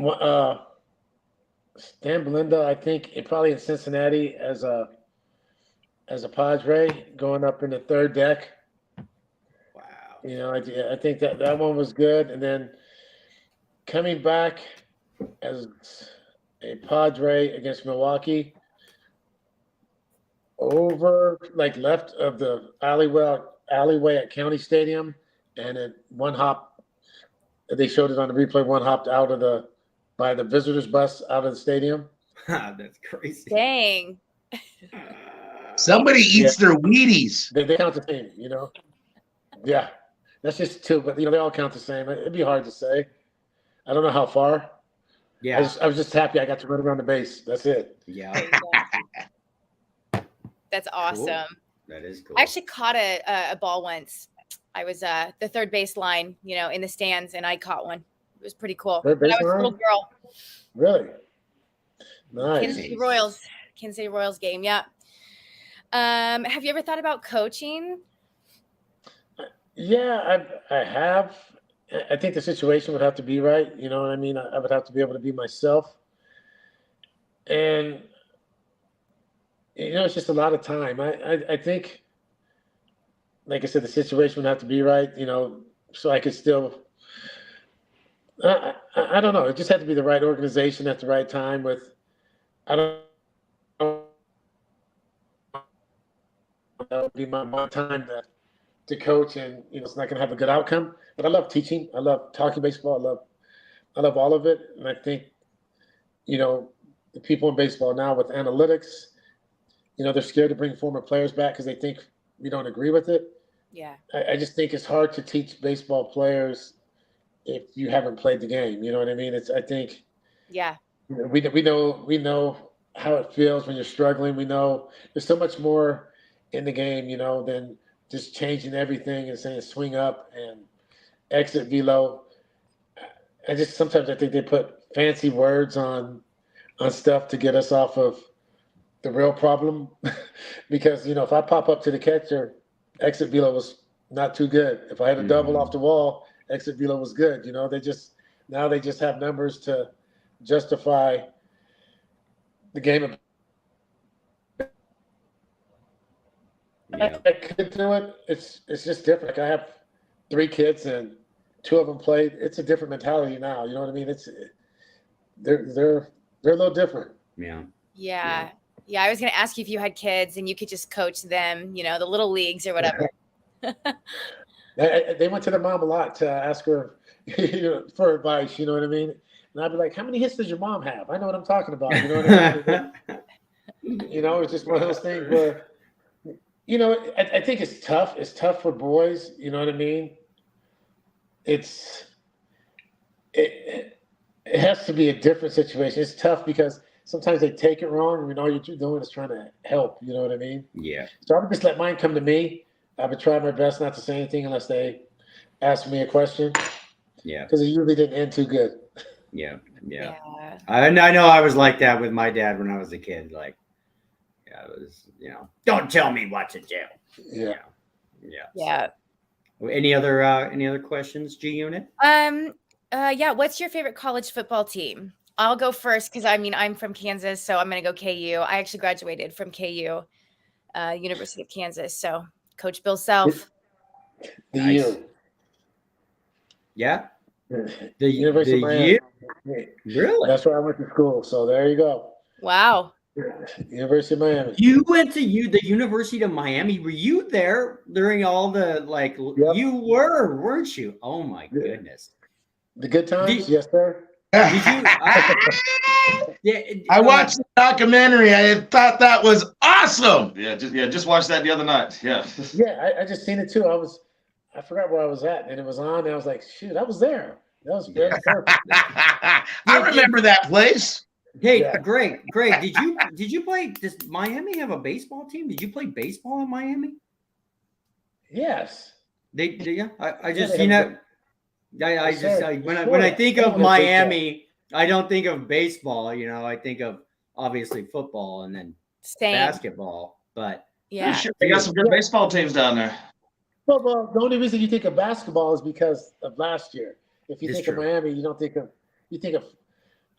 C: Stan Belinda. I think it probably in Cincinnati as a Padre going up in the third deck. Wow. I think that one was good, and then coming back as a Padre against Milwaukee over like left of the alleyway at County Stadium, and at one hop. They showed it on the replay. One hopped by the visitors bus out of the stadium.
A: That's crazy.
B: Dang.
D: Somebody eats their Wheaties.
C: They count the same, Yeah, that's just two, but they all count the same. It'd be hard to say. I don't know how far.
A: Yeah,
C: I was just happy I got to run around the base. That's it.
A: Yeah.
B: That's awesome.
A: Cool. That is cool.
B: I actually caught a ball once. I was the third base line, in the stands, and I caught one. It was pretty cool.
C: Third base
B: I was
C: line?
B: a little girl.
C: Really? Nice.
B: Kansas City Royals game, yeah. Have you ever thought about coaching?
C: Yeah, I have. I think the situation would have to be right. You know what I mean? I would have to be able to be myself. And, it's just a lot of time. I think, like I said, the situation would have to be right, so I could still, I don't know. It just had to be the right organization at the right time I don't know. That would be my time to coach, and, it's not going to have a good outcome. But I love teaching. I love talking baseball. I love all of it. And I think, the people in baseball now with analytics, they're scared to bring former players back because they think we don't agree with it.
B: Yeah.
C: I just think it's hard to teach baseball players if you haven't played the game. You know what I mean?
B: Yeah.
C: We know how it feels when you're struggling. We know there's so much more in the game, than just changing everything and saying swing up and exit velo. Sometimes I think they put fancy words on stuff to get us off of the real problem. Because, if I pop up to the catcher, exit velo was not too good. If I had a double off the wall, exit velo was good. They just have numbers to justify the game.
A: Yeah.
C: I could do it. It's just different. Like I have 3 kids and 2 of them played. It's a different mentality now. You know what I mean? They're a little different.
B: Yeah. I was going to ask you if you had kids and you could just coach them, the little leagues or whatever.
C: They went to their mom a lot to ask her for advice. You know what I mean? And I'd be like, "How many hits does your mom have?" I know what I'm talking about. You know what I mean? It's just one of those things where, I think it's tough. It's tough for boys. You know what I mean? It has to be a different situation. It's tough because sometimes they take it wrong when all you're doing is trying to help. You know what I mean?
A: Yeah.
C: So I would just let mine come to me. I would try my best not to say anything unless they ask me a question.
A: Yeah.
C: Because it usually didn't end too good.
A: Yeah. I know I was like that with my dad when I was a kid. Like, yeah, it was, don't tell me what to do.
C: Yeah.
B: Yeah.
A: Any other questions, G Unit?
B: Yeah. What's your favorite college football team? I'll go first because I'm from Kansas, so I'm gonna go KU. I actually graduated from KU, University of Kansas. So Coach Bill Self.
C: Nice.
A: Yeah.
C: The University of Miami.
A: Really?
C: That's where I went to school. So there you go.
B: Wow.
C: University of Miami.
A: You went to the University of Miami. Were you there during all the
C: Yep.
A: You were, weren't you? Oh my goodness.
C: The good times, yes, sir.
A: Did you?
D: I watched the documentary. I thought that was awesome.
E: Yeah, just watched that the other night. Yeah.
C: Yeah, I just seen it too. I forgot where I was at, and it was on. And I was like, shoot, I was there. That was perfect.
D: I remember that place.
A: Hey, Greg, did you play? Does Miami have a baseball team? Did you play baseball in Miami?
C: Yes.
A: Yeah. I just when I think of Miami, I don't think of baseball. I think of obviously football and then basketball. But
B: yeah,
E: sure, they got some good baseball teams down there.
C: Well, the only reason you think of basketball is because of last year. If you think of Miami, you think of.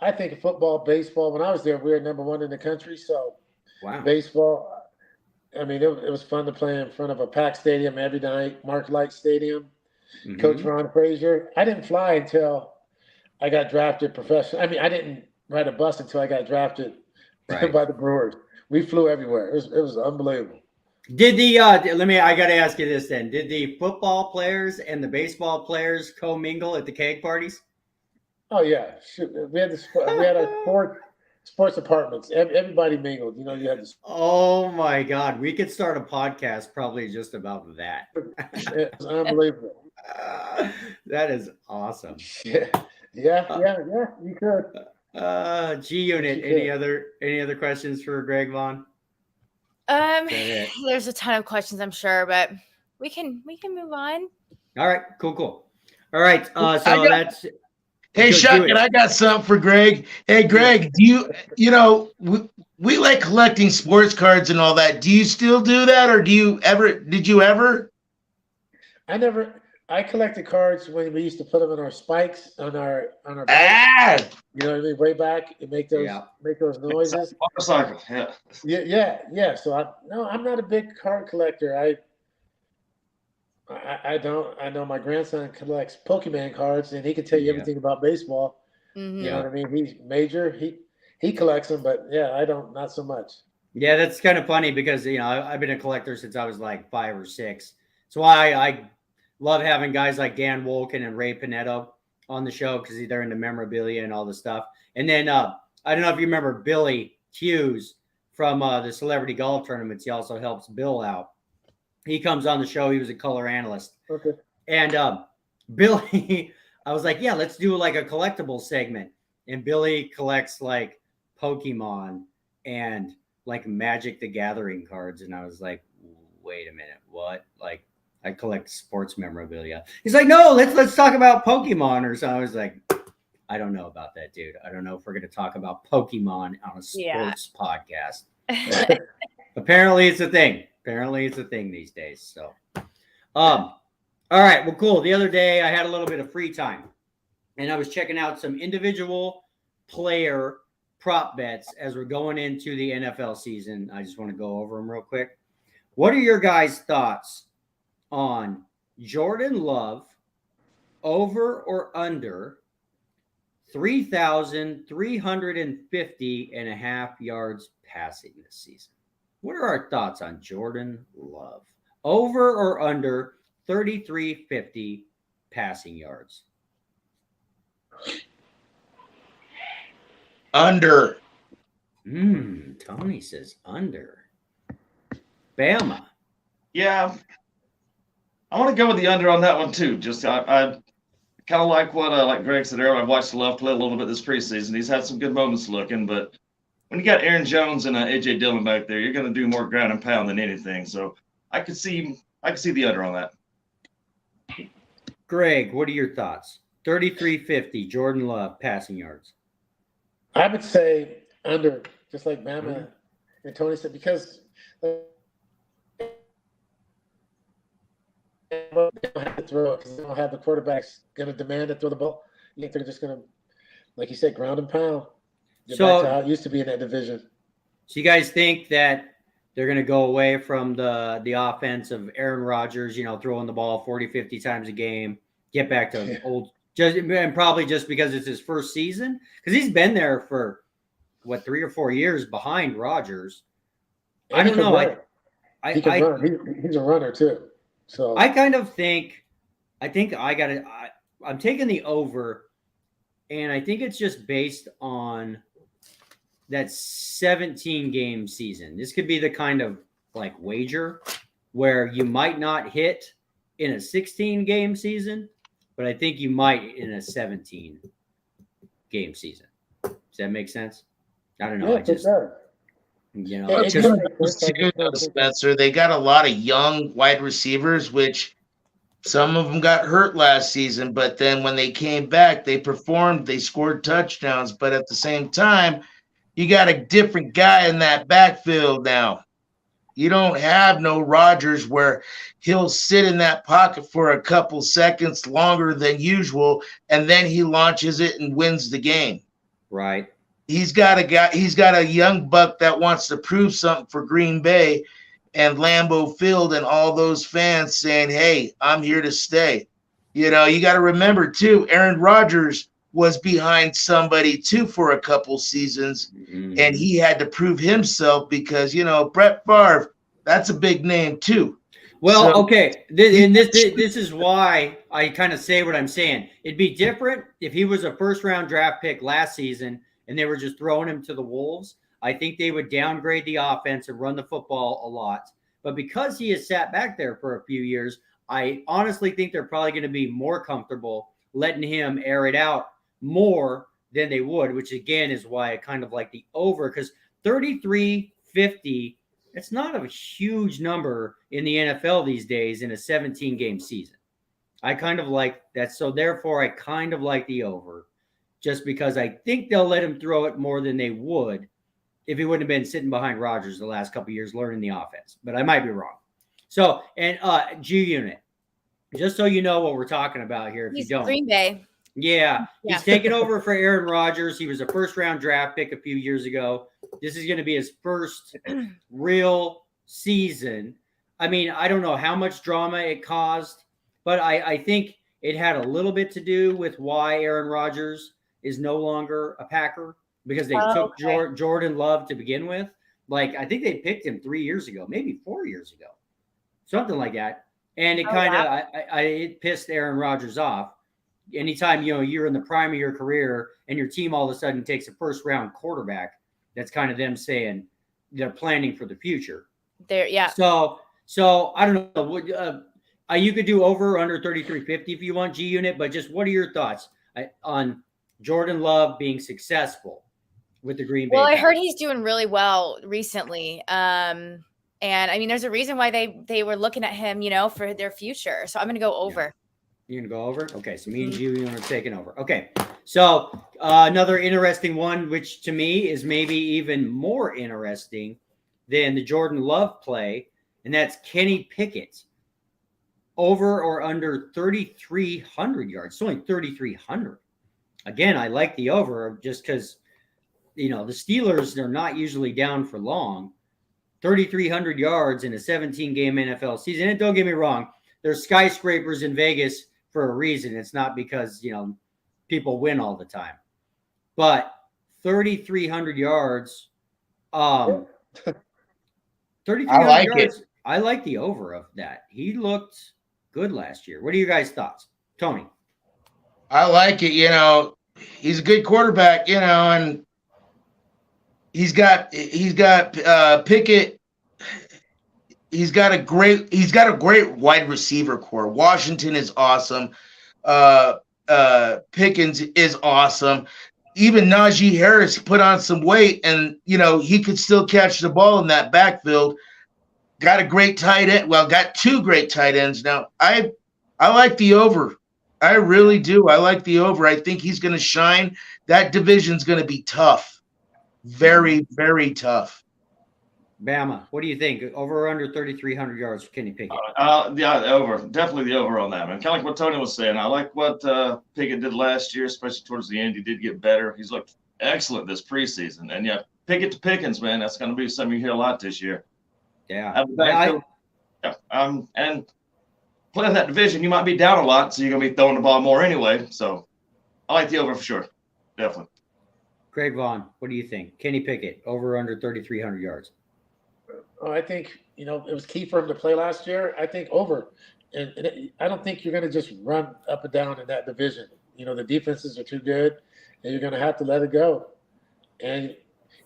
C: I think of football, baseball. When I was there, we were number one in the country. So, baseball. I mean, it was fun to play in front of a packed stadium every night, Mark Light Stadium. Mm-hmm. Coach Ron Frazier. I didn't fly until I got drafted professional. I mean, I didn't ride a bus until I got drafted by the Brewers. We flew everywhere. It was unbelievable.
A: Did I got to ask you this then. Did the football players and the baseball players commingle at the keg parties?
C: Oh yeah, shoot. We had a sports apartments. Everybody mingled. You had this.
A: Oh my God, we could start a podcast probably just about that.
C: It's unbelievable.
A: That is awesome.
C: Yeah. You could.
A: G Unit. Any other questions for Greg Vaughn?
B: There's a ton of questions, I'm sure, but we can move on.
A: All right, cool. All right, that's.
D: Hey, Shotgun, I got something for Greg. Hey, Greg, do we like collecting sports cards and all that. Do you still do that, or did you ever?
C: I collected cards when we used to put them in our spikes on our bag. You know what I mean? Way back, and make those noises.
E: Motorcycle,
C: yeah. So I'm not a big card collector. I don't. I know my grandson collects Pokemon cards, and he can tell you everything about baseball. Mm-hmm. You know what I mean? He's major. He collects them, but I don't. Not so much.
A: Yeah, that's kind of funny because I've been a collector since I was like 5 or 6. So I love having guys like Dan Wolken and Ray Pinetto on the show because they're into memorabilia and all the stuff. And then I don't know if you remember Billy Hughes from the Celebrity Golf Tournaments. He also helps Bill out. He comes on the show. He was a color analyst.
C: Okay.
A: And Billy, I was like, yeah, let's do like a collectible segment. And Billy collects like Pokemon and like Magic the Gathering cards. And I was like, wait a minute, what? Like, I collect sports memorabilia. He's like, no, let's talk about Pokemon or something. I was like, I don't know about that, dude. I don't know if we're going to talk about Pokemon on a sports podcast. Apparently it's a thing. These days. So, all right. Well, cool. The other day I had a little bit of free time and I was checking out some individual player prop bets as we're going into the NFL season. I just want to go over them real quick. What are your guys' thoughts on Jordan Love over or under 3,350.5 yards passing this season? What are our thoughts on Jordan Love? Over or under 3,350 passing yards?
D: Under.
A: Tony says under. Bama.
E: Yeah. I want to go with the under on that one too. Just I kind of like what like Greg said earlier. I've watched Love play a little bit this preseason. He's had some good moments looking, but when you got Aaron Jones and AJ Dillon back there, you're going to do more ground and pound than anything. So I could see the under on that.
A: Greg, what are your thoughts? 3350, Jordan Love passing yards.
C: I would say under, just like Mama and Tony said, because they don't have to throw it because they don't have the quarterbacks going to demand to throw the ball. You think they're just going to, like you said, ground and pound. Get back to how it used to be in that division.
A: So you guys think that they're going to go away from the offense of Aaron Rodgers, throwing the ball 40, 50 times a game, get back to old, and probably just because it's his first season? Because he's been there for, 3 or 4 years behind Rodgers. I don't know.
C: He can run. He's a runner too. So
A: I think I'm taking the over, and I think it's just based on that 17 game season. This could be the kind of like wager where you might not hit in a 16 game season, but I think you might in a 17 game season. Does that make sense? I don't know.
D: Spencer, they got a lot of young wide receivers, which some of them got hurt last season, but then when they came back, they performed, they scored touchdowns, but at the same time, you got a different guy in that backfield now. You don't have no Rodgers where he'll sit in that pocket for a couple seconds longer than usual, and then he launches it and wins the game.
A: Right.
D: He's got a young buck that wants to prove something for Green Bay and Lambeau Field and all those fans saying, hey, I'm here to stay. You got to remember, too, Aaron Rodgers was behind somebody, too, for a couple seasons, and he had to prove himself because, Brett Favre, that's a big name, too.
A: Well, okay, this is why I kind of say what I'm saying. It'd be different if he was a first-round draft pick last season and they were just throwing him to the wolves. I think they would downgrade the offense and run the football a lot. But because he has sat back there for a few years, I honestly think they're probably going to be more comfortable letting him air it out more than they would, which again is why I kind of like the over, because 33-50, it's not a huge number in the NFL these days in a 17 game season. I kind of like that. So therefore I kind of like the over, just because I think they'll let him throw it more than they would if he wouldn't have been sitting behind Rodgers the last couple of years learning the offense. But I might be wrong. So, and G Unit, just so you know what we're talking about here, if you don't.
B: Green Bay.
A: Yeah, he's taken over for Aaron Rodgers. He was a first-round draft pick a few years ago. This is going to be his first real season. I mean, I don't know how much drama it caused, but I think it had a little bit to do with why Aaron Rodgers is no longer a Packer, because they took Jordan Love to begin with. Like, I think they picked him 3 years ago, maybe 4 years ago, something like that. And it it pissed Aaron Rodgers off. Anytime, you're in the prime of your career and your team all of a sudden takes a first round quarterback, that's kind of them saying they're planning for the future. So I don't know. You could do over or under 3350 if you want, G Unit, but just what are your thoughts on Jordan Love being successful with the Green Bay?
B: Well, I heard he's doing really well recently. And I mean, there's a reason why they were looking at him, for their future. So I'm going to go over.
A: Yeah. You're going to go over? Okay, so me and you are taking over. Okay, so another interesting one, which to me is maybe even more interesting than the Jordan Love play, and that's Kenny Pickett. Over or under 3,300 yards. It's only 3,300. Again, I like the over just because, the Steelers, they're not usually down for long. 3,300 yards in a 17-game NFL season. And don't get me wrong, there's skyscrapers in Vegas for a reason. It's not because, people win all the time. But 3,300 yards, 3,300 yards, I like the over of that. He looked good last year. What are you guys' thoughts? Tony?
D: I like it. He's a good quarterback, and he's got Pickett. He's got a great wide receiver core. Washington is awesome. Pickens is awesome. even Najee Harris put on some weight, and he could still catch the ball in that backfield. Got a great tight end. Well, got two great tight ends now. I like the over. I really do. I like the over. I think he's going to shine. That division's going to be tough. Very, very tough.
A: Bama, what do you think? Over or under 3,300 yards for Kenny Pickett?
E: Yeah, over. Definitely the over on that, man. Kind of like what Tony was saying. I like what Pickett did last year, especially towards the end. He did get better. He's looked excellent this preseason. And, yeah, Pickett to Pickens, man, that's going to be something you hear a lot this year.
A: Yeah.
E: And playing that division, you might be down a lot, so you're going to be throwing the ball more anyway. So I like the over for sure. Definitely.
A: Greg Vaughn, what do you think? Kenny Pickett, over or under 3,300 yards?
C: Oh, I think, it was key for him to play last year. I think over. And I don't think you're going to just run up and down in that division. The defenses are too good, and you're going to have to let it go. And,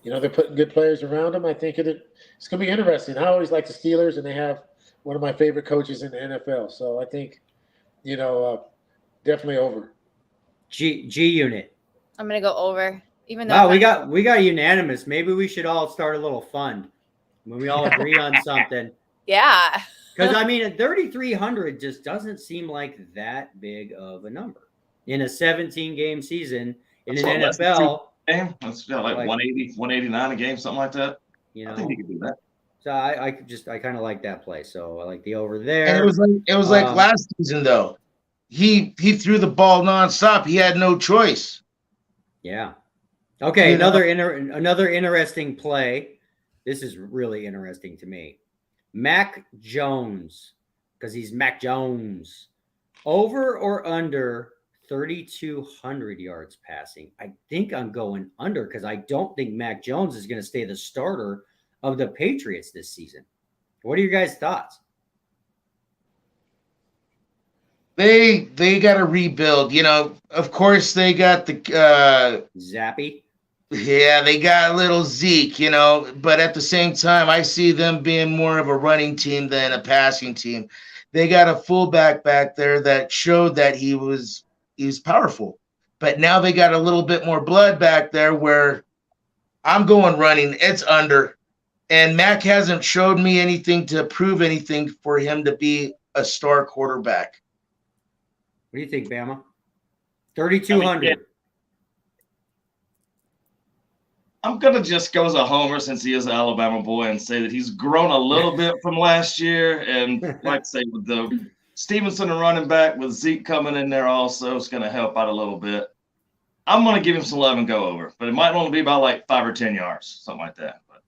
C: they're putting good players around him. I think it's going to be interesting. I always like the Steelers, and they have one of my favorite coaches in the NFL. So I think, definitely over.
A: G unit.
B: I'm going to go over. Even though
A: we got unanimous. Maybe we should all start a little fund when we all agree on something.
B: Yeah.
A: Because, 3,300 just doesn't seem like that big of a number. In a 17-game season, in an NFL.
E: That's like 180, 189 a game, something like that. I think you could do that.
A: So I kind of like that play. So I like the over there.
D: And it was like last season, though. He threw the ball nonstop. He had no choice.
A: Yeah. Okay, another interesting play. This is really interesting to me. Mac Jones, because he's Mac Jones. Over or under 3,200 yards passing? I think I'm going under because I don't think Mac Jones is going to stay the starter of the Patriots this season. What are your guys' thoughts?
D: They got to rebuild. Of course they got the
A: Zappy.
D: Yeah, they got little Zeke, but at the same time, I see them being more of a running team than a passing team. They got a fullback back there that showed that he's powerful, but now they got a little bit more blood back there where I'm going running. It's under, and Mac hasn't showed me anything to prove anything for him to be a star quarterback.
A: What do you think, Bama? 3,200.
E: I'm going to just go as a homer since he is an Alabama boy and say that he's grown a little bit from last year. And like I say, with the Stevenson and running back with Zeke coming in there also, it's going to help out a little bit. I'm going to give him some love and go over, but it might only be about like 5 or 10 yards, something like that. But.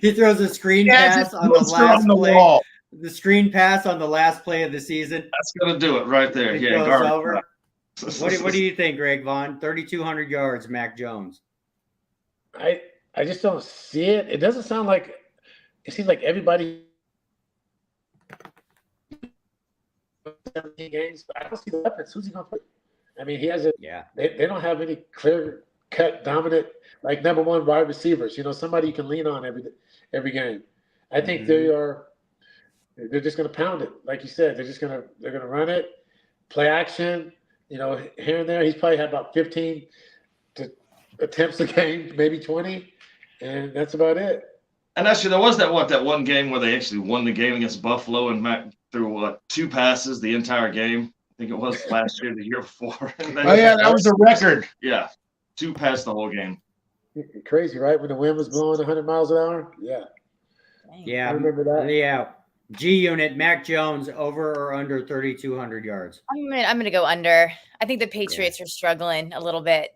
A: He throws a screen pass on the last play. The screen pass on the last play of the season.
E: That's going to do it right there.
A: It goes over. What do you think, Greg Vaughn? 3,200 yards, Mac Jones.
C: I just don't see it. It doesn't sound like – it seems like everybody – 17 games. I don't see the weapons. Who's he going to play? He has a –
A: yeah.
C: They don't have any clear-cut, dominant, like number one wide receivers. Somebody you can lean on every game. I think they're just going to pound it. Like you said, they're going to run it, play action – here and there, he's probably had about 15 attempts a game, maybe 20, and that's about it.
E: And actually, there was that one game where they actually won the game against Buffalo, and Mac threw 2 passes the entire game. I think it was last year, the year before.
D: That was a record.
E: Yeah, 2 passes the whole game.
C: Crazy, right? When the wind was blowing 100 miles an hour. Yeah.
A: Yeah,
C: I remember that.
A: Yeah. G unit, Mac Jones, over or under 3,200 yards?
B: I'm gonna go under. I think the Patriots are struggling a little bit.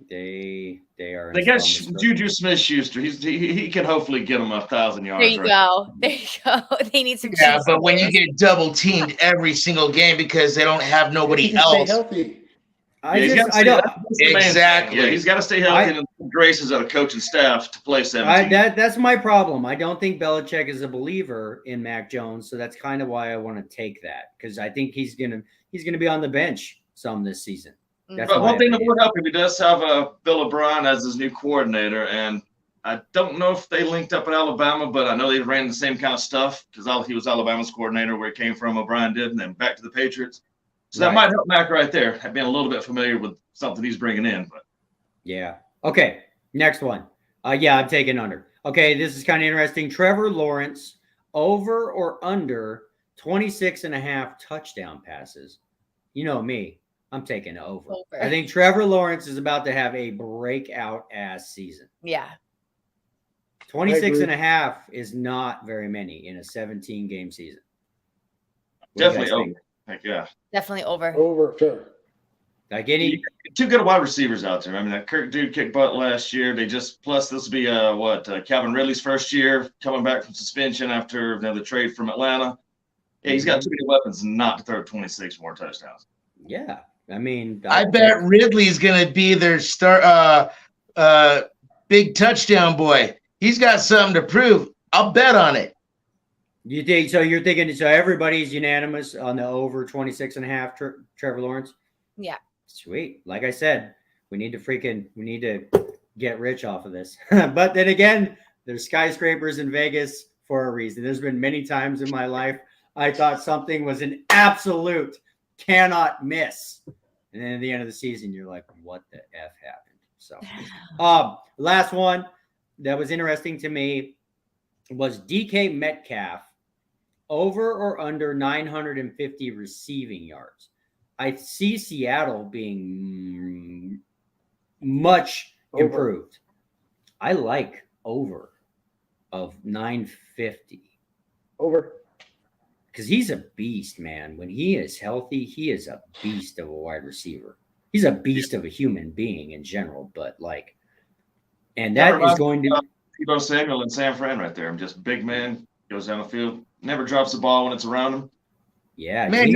A: They are.
E: They got Juju Smith-Schuster. He can hopefully get them 1,000 yards.
B: There you go. They need some.
D: Yeah, but when you get double teamed every single game because they don't have nobody else.
C: Stay healthy.
D: Exactly.
E: Yeah, he's got to stay healthy and graces of a coaching staff to play 17.
A: That's my problem. I don't think Belichick is a believer in Mac Jones, so that's kind of why I want to take that because I think he's gonna be on the bench some this season.
E: But one thing that would help him, he does have Bill O'Brien as his new coordinator, and I don't know if they linked up at Alabama, but I know they ran the same kind of stuff because he was Alabama's coordinator where he came from. O'Brien did, and then back to the Patriots. So that might help Mac right there, being a little bit familiar with something he's bringing in. But
A: yeah. Okay. Next one. Yeah, I'm taking under. Okay, this is kind of interesting. Trevor Lawrence, over or under 26.5 touchdown passes. You know me. I'm taking over. I think Trevor Lawrence is about to have a breakout ass season.
B: Yeah.
A: 26.5 is not very many in a 17-game season.
E: Definitely over. Heck yeah.
B: Definitely over.
C: Over, sure.
A: Like any
E: two good wide receivers out there. I mean, that Kirk dude kicked butt last year. Plus this will be Calvin Ridley's first year coming back from suspension after the trade from Atlanta. Yeah, he's got too many weapons not to throw 26 more touchdowns.
A: Yeah. I mean,
D: I bet Ridley's gonna be their big touchdown boy. He's got something to prove. I'll bet on it.
A: You think so? You're thinking so? Everybody's unanimous on the over 26.5. Trevor Lawrence.
B: Yeah.
A: Sweet. Like I said, we need to get rich off of this. But then again, there's skyscrapers in Vegas for a reason. There's been many times in my life I thought something was an absolute cannot miss. And then at the end of the season, you're like, what the F happened? So last one that was interesting to me was DK Metcalf, over or under 950 receiving yards. I see Seattle being much improved. I like over of 950.
C: Over.
A: Because he's a beast, man. When he is healthy, he is a beast of a wide receiver. He's a beast of a human being in general, but and that is going to
E: Deebo Samuel and San Fran right there. I'm just big man, goes down the field, never drops the ball when it's around him.
A: Yeah,
D: man,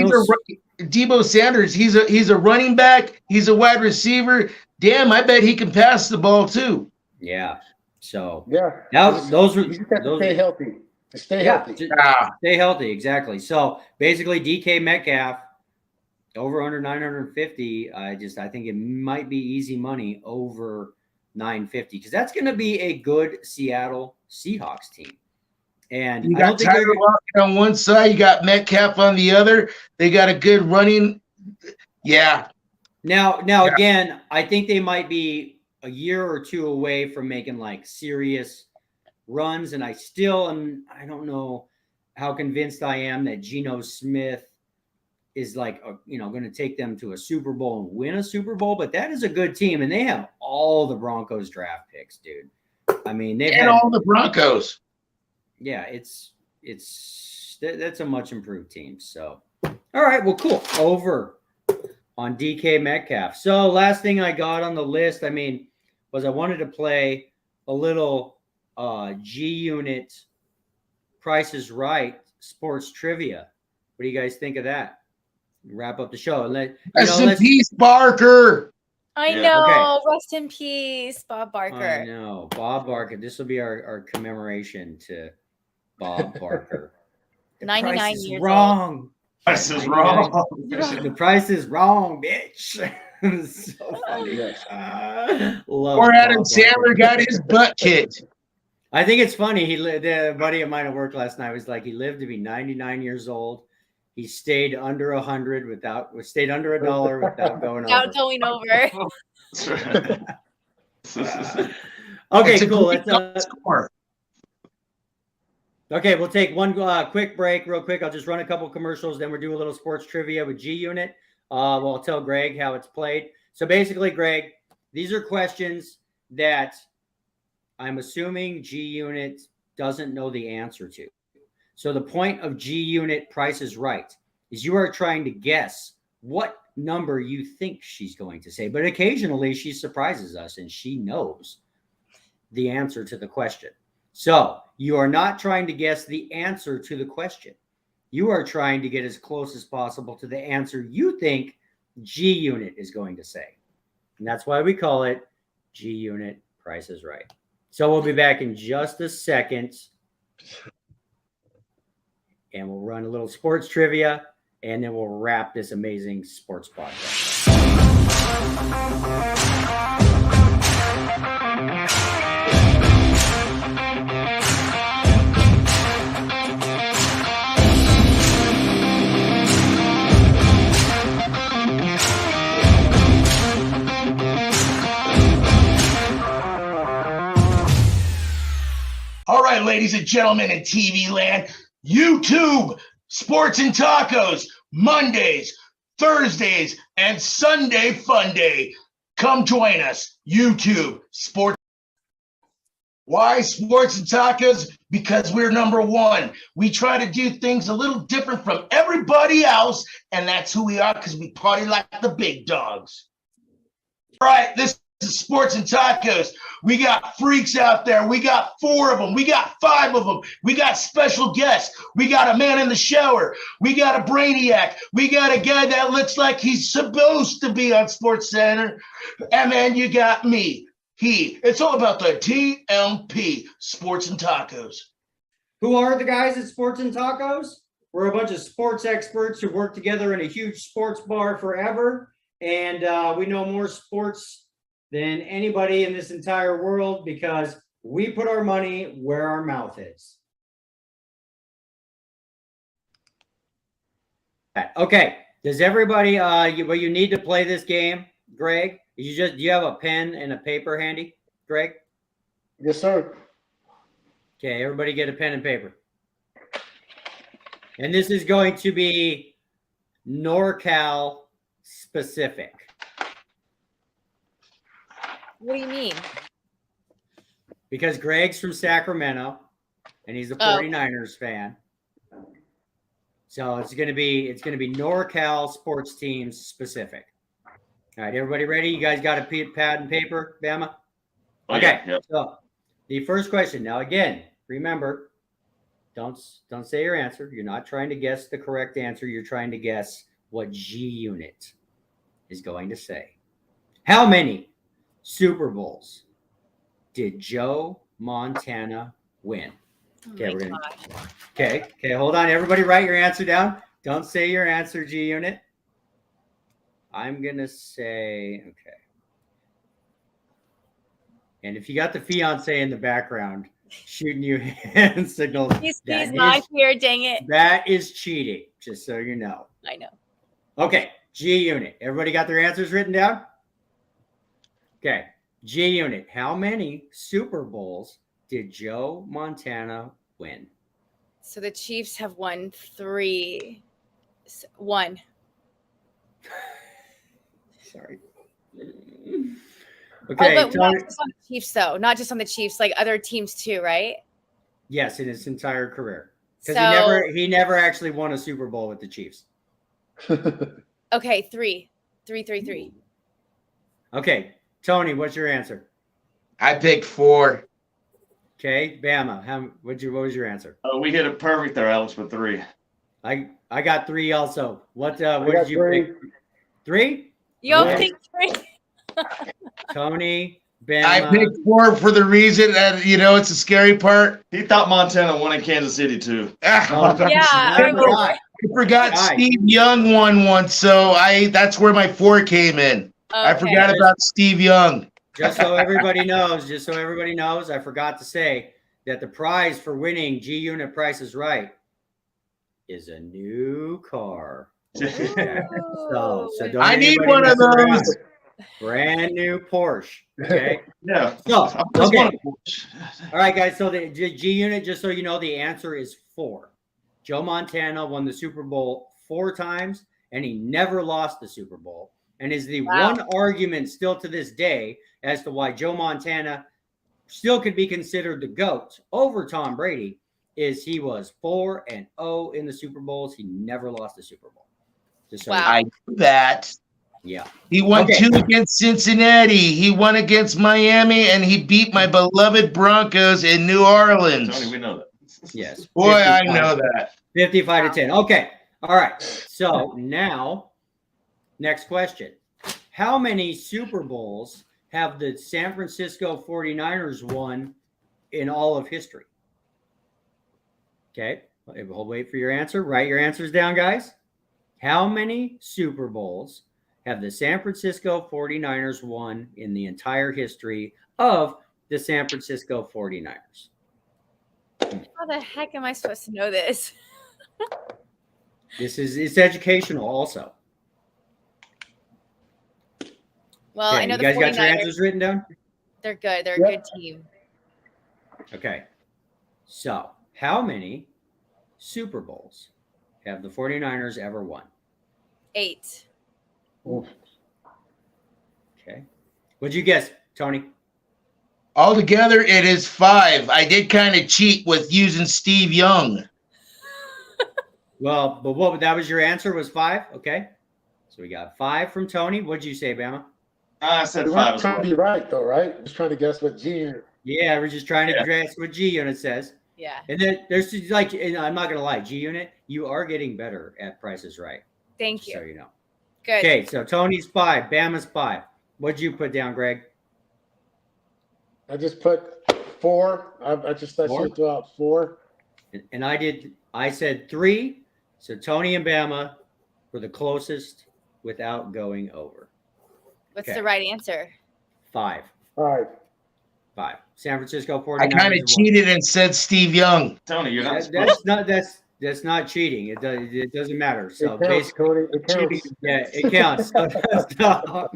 D: Deebo Sanders. He's a running back. He's a wide receiver. Damn, I bet he can pass the ball too.
A: Yeah. So
C: those stay healthy. Stay healthy.
A: Stay healthy, exactly. So basically, DK Metcalf over under 950. I think it might be easy money over 950 because that's going to be a good Seattle Seahawks team. And
D: you got Tyler Lockett on one side, you got Metcalf on the other. They got a good running. Yeah.
A: Now again, I think they might be a year or two away from making serious runs, and I don't know how convinced I am that Geno Smith is going to take them to a Super Bowl and win a Super Bowl, but that is a good team, and they have all the Broncos draft picks, dude. I mean, they've had
D: all the Broncos.
A: Yeah, that's a much improved team. So, all right, well, cool. Over on DK Metcalf. So, last thing I got on the list, was I wanted to play a little G Unit Price is Right sports trivia. What do you guys think of that? Wrap up the show.
D: Rest in peace, Barker.
B: I know. Okay. Rest in peace, Bob Barker.
A: I know. Bob Barker. This will be our commemoration to Bob Barker.
B: 99 years
A: wrong.
B: old.
E: Price is wrong.
A: The price is wrong, bitch. So funny.
D: Poor Adam Sandler got his butt kicked.
A: I think it's funny. A buddy of mine at work last night was like, he lived to be 99 years old. He stayed under 100 stayed under $1 without going over.
B: Without going over.
A: Okay, cool. Let's score. Okay, we'll take one quick break real quick. I'll just run a couple commercials. Then we'll do a little sports trivia with G Unit. I'll tell Greg how it's played. So basically, Greg, these are questions that I'm assuming G Unit doesn't know the answer to. So the point of G Unit Price is Right is you are trying to guess what number you think she's going to say. But occasionally she surprises us and she knows the answer to the question. So you are not trying to guess the answer to the question. You are trying to get as close as possible to the answer you think G Unit is going to say. And that's why we call it G Unit Price is Right. So we'll be back in just a second. And we'll run a little sports trivia, and then we'll wrap this amazing sports podcast.
D: right, ladies and gentlemen in TV land, YouTube Sports and Tacos, Mondays, Thursdays, and Sunday Fun Day. Come join us, YouTube Sports. Why Sports and Tacos? Because we're number one. We try to do things a little different from everybody else, and that's who we are because we party like the big dogs. All right, this is Sports and Tacos. We got freaks out there. We got 4 of them. We got 5 of them. We got special guests. We got a man in the shower. We got a brainiac. We got a guy that looks like he's supposed to be on Sports Center. And then you got me. It's all about the TMP, Sports and Tacos.
A: Who are the guys at Sports and Tacos? We're a bunch of sports experts who work together in a huge sports bar forever. And we know more sports than anybody in this entire world because we put our money where our mouth is. Okay. Does everybody, you need to play this game, Greg? Do you have a pen and a paper handy, Greg?
C: Yes, sir.
A: Okay, everybody get a pen and paper. And this is going to be NorCal specific.
B: What do you mean?
A: Because Greg's from Sacramento and he's a 49ers fan. So it's gonna be NorCal sports teams specific. All right, everybody ready? You guys got a pad and paper, Bama? Okay.
E: Yeah.
A: So the first question. Now, again, remember, don't say your answer. You're not trying to guess the correct answer. You're trying to guess what G Unit is going to say. How many Super Bowls did Joe Montana win? Okay, Okay, hold on. Everybody write your answer down. Don't say your answer, G Unit. I'm going to say, okay. And if you got the fiance in the background shooting you hand signals.
B: He's not here, dang it.
A: That is cheating, just so you know.
B: I know.
A: Okay, G Unit. Everybody got their answers written down? Okay, G Unit. How many Super Bowls did Joe Montana win?
B: So the Chiefs have won 3. 1.
A: Sorry. Okay.
B: But not just on the Chiefs, though. Not just on the Chiefs, like other teams too, right?
A: Yes, in his entire career. Because he never actually won a Super Bowl with the Chiefs.
B: Okay, 3. 3.
A: Okay, Tony, what's your answer?
D: I picked 4.
A: Okay, Bama, what was your answer?
E: We hit it perfect there, Alex, with 3.
A: I got 3 also. What did you pick? 3?
B: You all picked 3.
A: Tony, Bama.
D: I picked 4 for the reason that, it's a scary part.
E: He thought Montana won in Kansas City, too.
D: I forgot Steve Young won once, so that's where my 4 came in. Okay. I forgot about Steve Young.
A: Just so everybody knows, I forgot to say that the prize for winning G Unit Price is Right is a new car. So don't
D: I need one of those.
A: Brand new Porsche. Okay.
E: Yeah.
A: So okay. All right, guys. So the G Unit, just so you know, the answer is 4. Joe Montana won the Super Bowl 4 times, and he never lost the Super Bowl. And is the one argument still to this day as to why Joe Montana still could be considered the GOAT over Tom Brady is he was 4-0 in the Super Bowls. He never lost the Super Bowl.
D: I knew that.
A: Yeah.
D: He won 2 against Cincinnati. He won against Miami, and he beat my beloved Broncos in New Orleans.
E: Tony, we know that.
A: Yes.
D: Boy, I know that.
A: 55-10. Okay. All right. So now, next question. How many Super Bowls have the San Francisco 49ers won in all of history? Okay. We'll wait for your answer. Write your answers down, guys. How many Super Bowls have the San Francisco 49ers won in the entire history of the San Francisco 49ers?
B: How the heck am I supposed to know this?
A: It's educational also.
B: Well, I know
A: you guys got your answers written down?
B: They're good. They're a good team.
A: Okay. So, how many Super Bowls have the 49ers ever won?
B: 8.
C: Oof.
A: Okay. What'd you guess, Tony?
D: Altogether, it is 5. I did kind of cheat with using Steve Young.
A: Well, but that was your answer was 5? Okay. So we got 5 from Tony. What'd you say, Bama?
E: I said
C: We
E: 5
C: weren't
E: as
C: trying
E: well.
C: to be right, though, right? Just trying to guess what G.
A: Yeah, we're just trying to guess what G Unit says.
B: Yeah.
A: And then there's like, and I'm not going to lie, G Unit, you are getting better at Prices Right.
B: Thank you.
A: So you know.
B: Good.
A: Okay, so Tony's 5, Bama's 5. What'd you put down, Greg?
C: I just put 4. I just thought
A: 4?
C: you would throw out 4.
A: And I said 3. So Tony and Bama were the closest without going over.
B: What's
A: Okay.
B: the right answer?
A: 5.
C: All right.
A: 5. San Francisco 49ers.
D: I kind of cheated and said Steve Young.
E: Tony, you're not supposed
A: That's not cheating. It doesn't matter. So
C: It counts,
A: basically,
C: Cody. It counts.
A: yeah, it counts. So,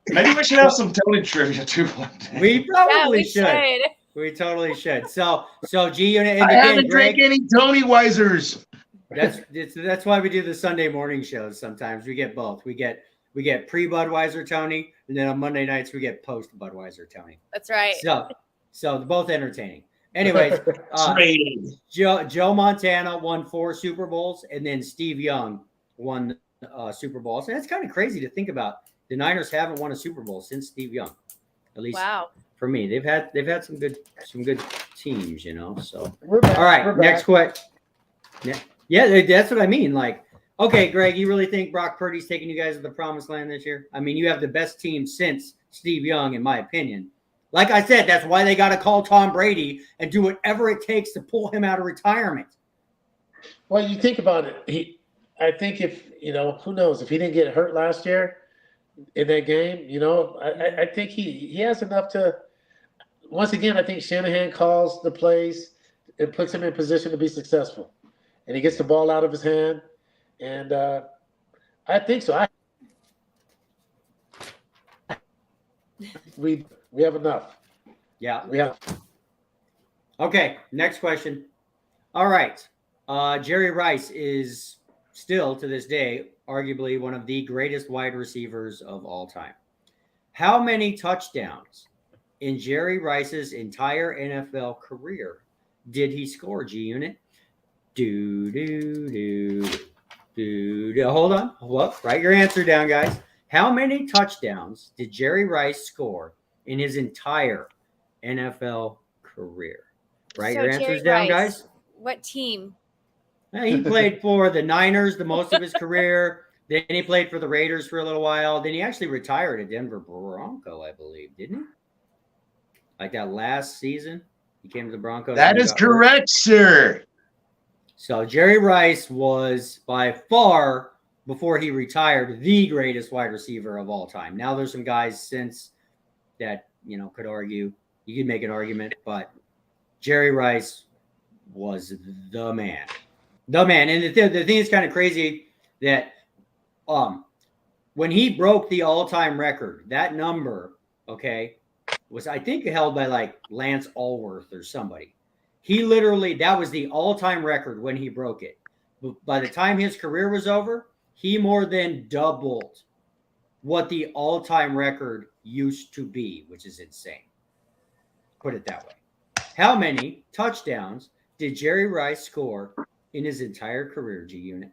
E: Maybe we should have some Tony trivia too one day.
A: we probably
B: we
A: should. We totally should. So G Unit.
D: I haven't drank any Tony Weisers.
A: That's why we do the Sunday morning shows. Sometimes we get both. We get pre Budweiser Tony, and then on Monday nights we get post Budweiser Tony.
B: That's right.
A: So they're both entertaining. Anyways, Joe Montana won 4 Super Bowls, and then Steve Young won Super Bowls. And it's kind of crazy to think about. The Niners haven't won a Super Bowl since Steve Young, at least for me. They've had some good teams, you know. So
C: We're back.
A: all right,
C: We're
A: next
C: back.
A: question. Yeah, that's what I mean. Like, okay, Greg, you really think Brock Purdy's taking you guys to the promised land this year? I mean, you have the best team since Steve Young, in my opinion. Like I said, that's why they got to call Tom Brady and do whatever it takes to pull him out of retirement.
C: Well, you think about it. I think if, who knows, if he didn't get hurt last year in that game, I think he has enough to, once again, I think Shanahan calls the plays and puts him in position to be successful. And he gets the ball out of his hand. And I think so. We have enough.
A: Yeah.
C: We have.
A: Okay, next question. All right. Jerry Rice is still, to this day, arguably one of the greatest wide receivers of all time. How many touchdowns in Jerry Rice's entire NFL career did he score, G Unit? Hold on. Write your answer down, guys. How many touchdowns did Jerry Rice score in his entire NFL career? Write your answers down, guys.
B: What team?
A: He played for the Niners the most of his career. Then he played for the Raiders for a little while. Then he actually retired at Denver Bronco, I believe, didn't he? Like that last season, he came to the Broncos.
D: That is correct, sir.
A: So Jerry Rice was by far, before he retired, the greatest wide receiver of all time. Now there's some guys since that, could argue. You could make an argument, but Jerry Rice was the man. The man. And the thing is kind of crazy that when he broke the all-time record, that number, was, I think, held by like Lance Allworth or somebody. He literally, that was the all-time record when he broke it. But by the time his career was over, he more than doubled what the all-time record used to be, which is insane. Put it that way. How many touchdowns did Jerry Rice score in his entire career, G Unit?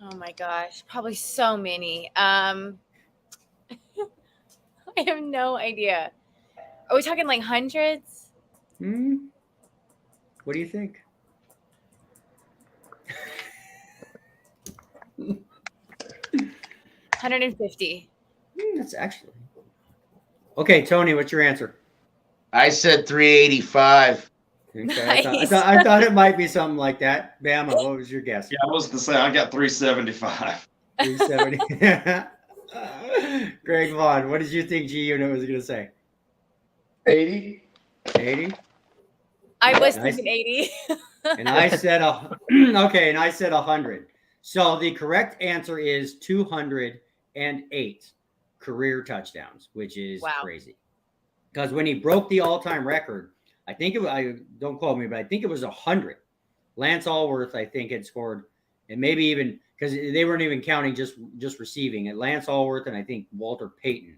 B: Oh my gosh, probably so many. I have no idea. Are we talking like hundreds?
A: What do you think?
B: 150.
A: That's actually okay. Tony, what's your answer?
D: I said 385.
A: Okay,
B: Nice.
A: I thought it might be something like that. Bama, what was your guess?
E: Yeah, I was going to say I got 375.
A: 370. Greg Vaughn, what did you think G Unit was going to say?
C: 80.
A: 80.
B: I was thinking 80.
A: And I said, okay, and I said 100. So the correct answer is 208 career touchdowns, which is crazy. Because when he broke the all-time record, I think I don't quote me, but I think it was 100. Lance Allworth, I think, had scored, and maybe even because they weren't even counting just receiving. And Lance Allworth and I think Walter Payton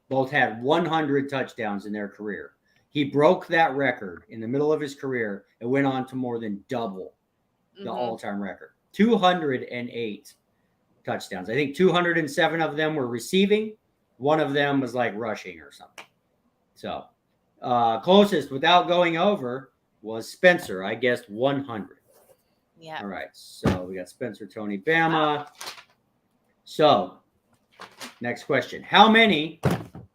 A: both had 100 touchdowns in their career. He broke that record in the middle of his career and went on to more than double the all-time record. 208 touchdowns. I think 207 of them were receiving. One of them was like rushing or something. So closest without going over was Spencer. I guessed 100.
B: Yeah.
A: All right. So we got Spencer, Tony, Bama. So next question. How many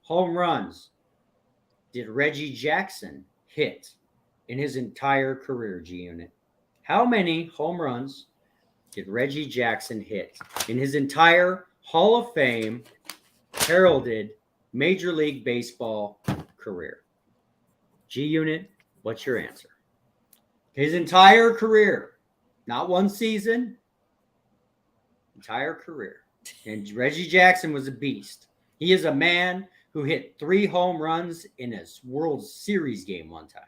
A: home runs did Reggie Jackson hit in his entire career, G-Unit? How many home runs did Reggie Jackson hit in his entire Hall of Fame heralded Major League Baseball career? G-Unit, what's your answer? His entire career, not one season, entire career. And Reggie Jackson was a beast. He is a man who hit 3 home runs in a World Series game one time.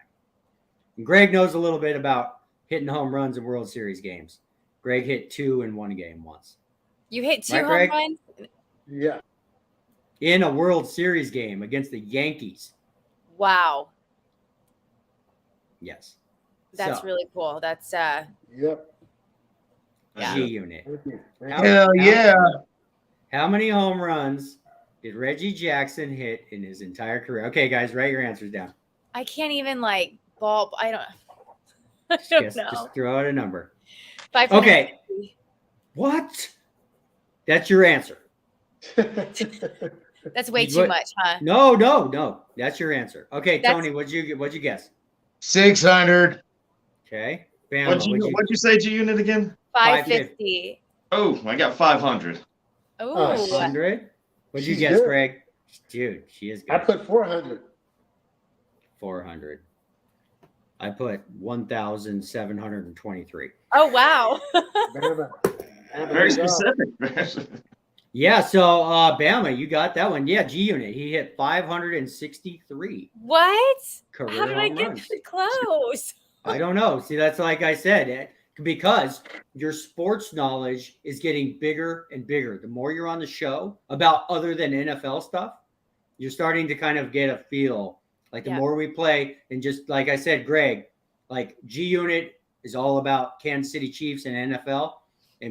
A: And Greg knows a little bit about hitting home runs in World Series games. Greg hit 2 in one game once.
B: You hit 2
A: Right,
B: home
A: Greg?
B: runs?
C: Yeah.
A: In a World Series game against the Yankees.
B: Wow.
A: Yes.
B: That's really cool. That's
C: Yep.
B: Yeah.
A: G-Unit.
D: Hell yeah.
A: How many home runs did Reggie Jackson hit in his entire career? Okay, guys, write your answers down.
B: I can't even I don't know.
A: Just throw out a number.
B: 550.
A: Okay. What? That's your answer.
B: That's way too much, huh?
A: No. That's your answer. Okay,
B: That's-
A: Tony, what'd you guess?
D: 600.
A: Okay. Bama,
E: What'd you say, G-Unit again?
B: 550.
E: Oh, I got 500.
B: Oh,
A: 100? What'd you
C: She's
A: guess,
C: good.
A: Greg? Dude, she is good.
C: I put 400.
A: 400. I put 1,723.
B: oh wow.
C: Bama.
E: Very specific.
A: Yeah, so Bama, you got that one. Yeah, G-Unit. He hit 563
B: What?
A: career
B: How did I
A: home
B: get
A: runs.
B: this close?
A: I don't know. See, that's like I said, because your sports knowledge is getting bigger and bigger. The more you're on the show about other than NFL stuff, you're starting to kind of get a feel. Like the more we play, and just like I said, Greg, like G-Unit is all about Kansas City Chiefs and NFL,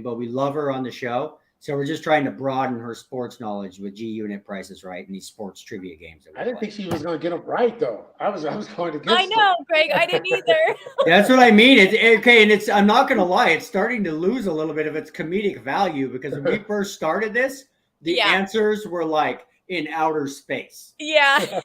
A: but we love her on the show. So we're just trying to broaden her sports knowledge with G-Unit Prices Right and these sports trivia games. That we
C: I didn't
A: play.
C: think she was going to get them right, though. I was going to get
B: I know, Greg. I didn't either.
A: That's what I mean. It's okay, and I'm not going to lie. It's starting to lose a little bit of its comedic value because when we first started this, the answers were like in outer space.
B: Yeah.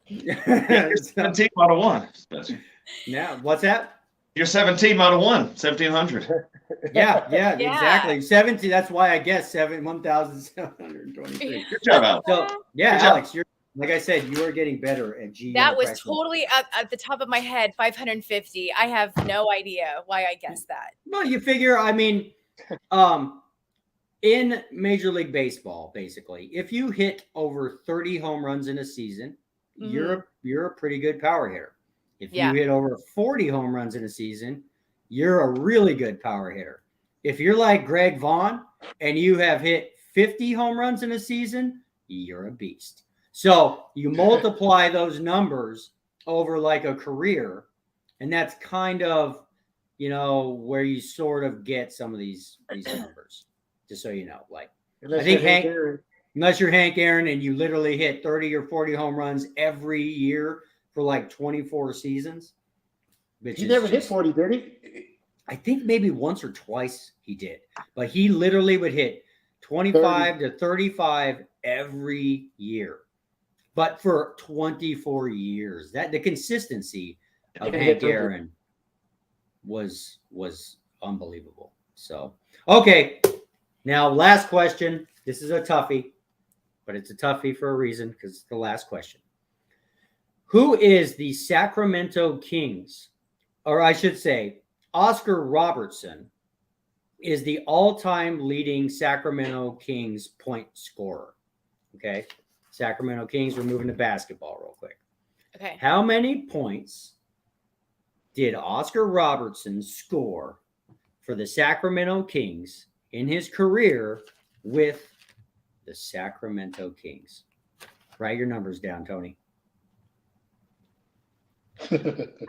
E: You're 17 out of 1. Spencer.
A: Now, what's that?
E: You're 17 out of 1. 1,700.
A: Yeah, exactly. 17. That's why I guess 1,723.
E: Good job, Alex.
A: So, yeah,
E: Good job.
A: Alex, you're like I said, you are getting better at G.
B: That was totally at the top of my head. 550. I have no idea why I guessed that.
A: Well, you figure. I mean, in Major League Baseball, basically, if you hit over 30 home runs in a season, you're a pretty good power hitter. If you hit over 40 home runs in a season, you're a really good power hitter. If you're like Greg Vaughn and you have hit 50 home runs in a season, you're a beast. So you multiply those numbers over like a career, and that's kind of, where you sort of get some of these numbers, just so you know. Like, I think unless you're Hank Aaron and you literally hit 30 or 40 home runs every year for like 24 seasons.
C: He never hit 40, did he?
A: I think maybe once or twice he did, but he literally would hit 25 to 35 every year, but for 24 years. That the consistency of Hank Aaron was unbelievable. So, okay, now last question. This is a toughie, but it's a toughie for a reason because it's the last question. Who is the Sacramento Kings, or I should say, Oscar Robertson is the all-time leading Sacramento Kings point scorer. Okay, Sacramento Kings. We're moving to basketball real quick.
B: Okay.
A: How many points did Oscar Robertson score for the Sacramento Kings in his career with the Sacramento Kings? Write your numbers down, Tony.
B: I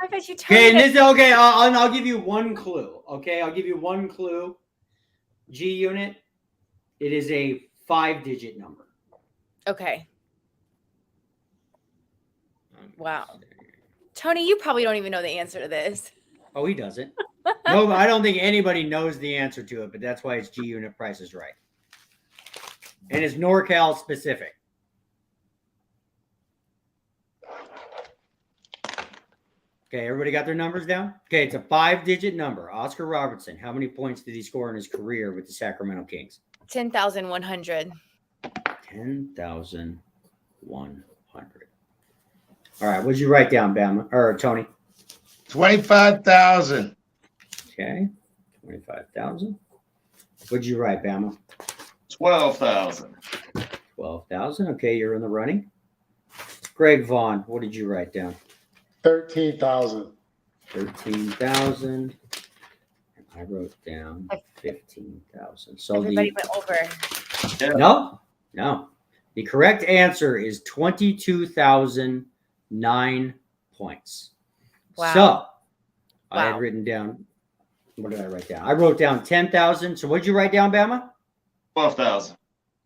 B: bet you
A: Okay, and this okay. I'll give you one clue. Okay, I'll give you one clue. G Unit. It is a 5-digit number.
B: Okay. Wow. Tony, you probably don't even know the answer to this.
A: Oh, he doesn't. No, I don't think anybody knows the answer to it, but that's why it's G Unit Price is Right. And it's NorCal specific. Okay, everybody got their numbers down? Okay, it's a 5-digit number. Oscar Robertson, how many points did he score in his career with the Sacramento Kings?
B: 10,100.
A: 10,100. All right, what did you write down, Bama or Tony?
D: 25,000.
A: Okay, 25,000. What did you write, Bama?
E: 12,000.
A: 12,000. Okay, you're in the running. Greg Vaughn, what did you write down?
C: 13,000.
A: 13,000. I wrote down 15,000. So
B: everybody went over.
A: No. The correct answer is 22,009 points.
B: Wow.
A: So I had written down. What did I write down? I wrote down 10,000. So what did you write down, Bama?
E: 12,000.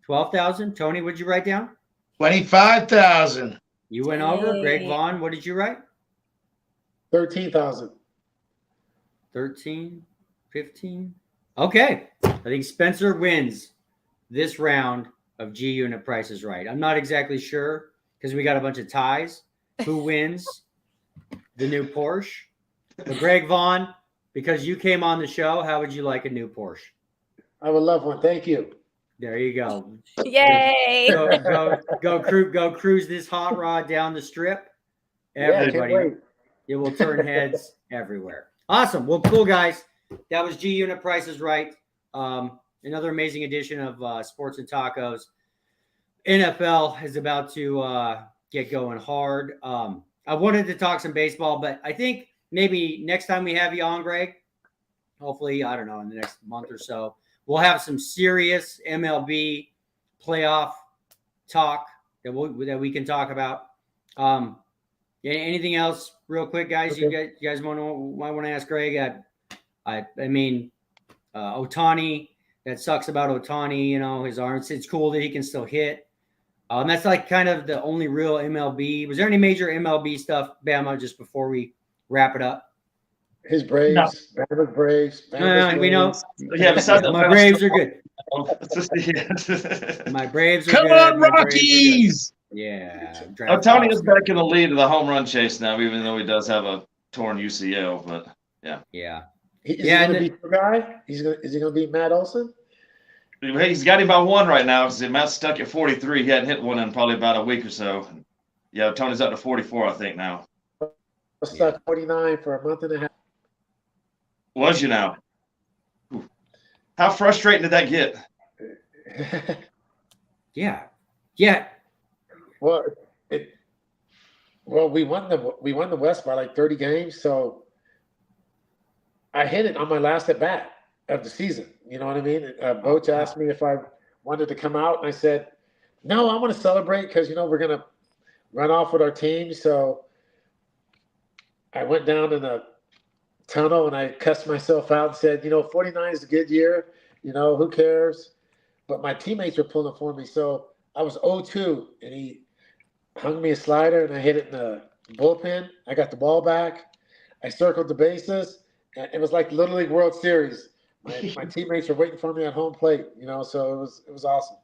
A: 12,000. Tony, what did you write down?
D: 25,000.
A: You went over. Greg Vaughn, what did you write?
C: 13,000.
A: 13, 15. Okay. I think Spencer wins this round of G Unit Price is Right. I'm not exactly sure because we got a bunch of ties. Who wins the new Porsche? But Greg Vaughn, because you came on the show, how would you like a new Porsche?
C: I would love one. Thank you.
A: There you go.
B: Yay.
A: Go cruise this hot rod down the strip. Everybody.
C: Yeah,
A: It will turn heads everywhere. Awesome. Well, cool, guys. That was G Unit Price is Right. Another amazing edition of Sports and Tacos. NFL is about to get going hard. I wanted to talk some baseball, but I think maybe next time we have you on, Greg, hopefully, I don't know, in the next month or so, we'll have some serious MLB playoff talk that we can talk about. Anything else real quick, guys?
C: Okay.
A: You guys might want to ask Greg. I mean, Ohtani, that sucks about Ohtani, you know, his arms. It's cool that he can still hit. That's like kind of the only real MLB. Was there any major MLB stuff, Bama, just before we wrap it up?
C: His Braves, Bama's Braves.
A: We know.
E: Yeah, besides
A: my Braves are good. My Braves are
D: Come
A: good.
D: on, Rockies!
A: Yeah.
E: Ohtani is back in the lead of the home run chase now, even though he does have a torn UCL. But yeah.
C: Is he going to be the guy? Is he going to be Matt Olson?
E: He's got him by one right now because Matt's stuck at 43. He hadn't hit one in probably about a week or so. Yeah, Tony's up to 44, I think, now.
C: Stuck 49 for a month and a half.
E: Was you now? How frustrating did that get?
A: Yeah.
C: Well, we won the West by like 30 games, so I hit it on my last at bat of the season. You know what I mean? Boach asked me if I wanted to come out, and I said, no, I want to celebrate because, you know, we're going to run off with our team. So I went down in the tunnel and I cussed myself out and said, you know, 49 is a good year. You know, who cares? But my teammates were pulling for me. So I was 0-2, and he hung me a slider, and I hit it in the bullpen. I got the ball back. I circled the bases. And it was like Little League World Series. My teammates were waiting for me at home plate, you know, so it was awesome.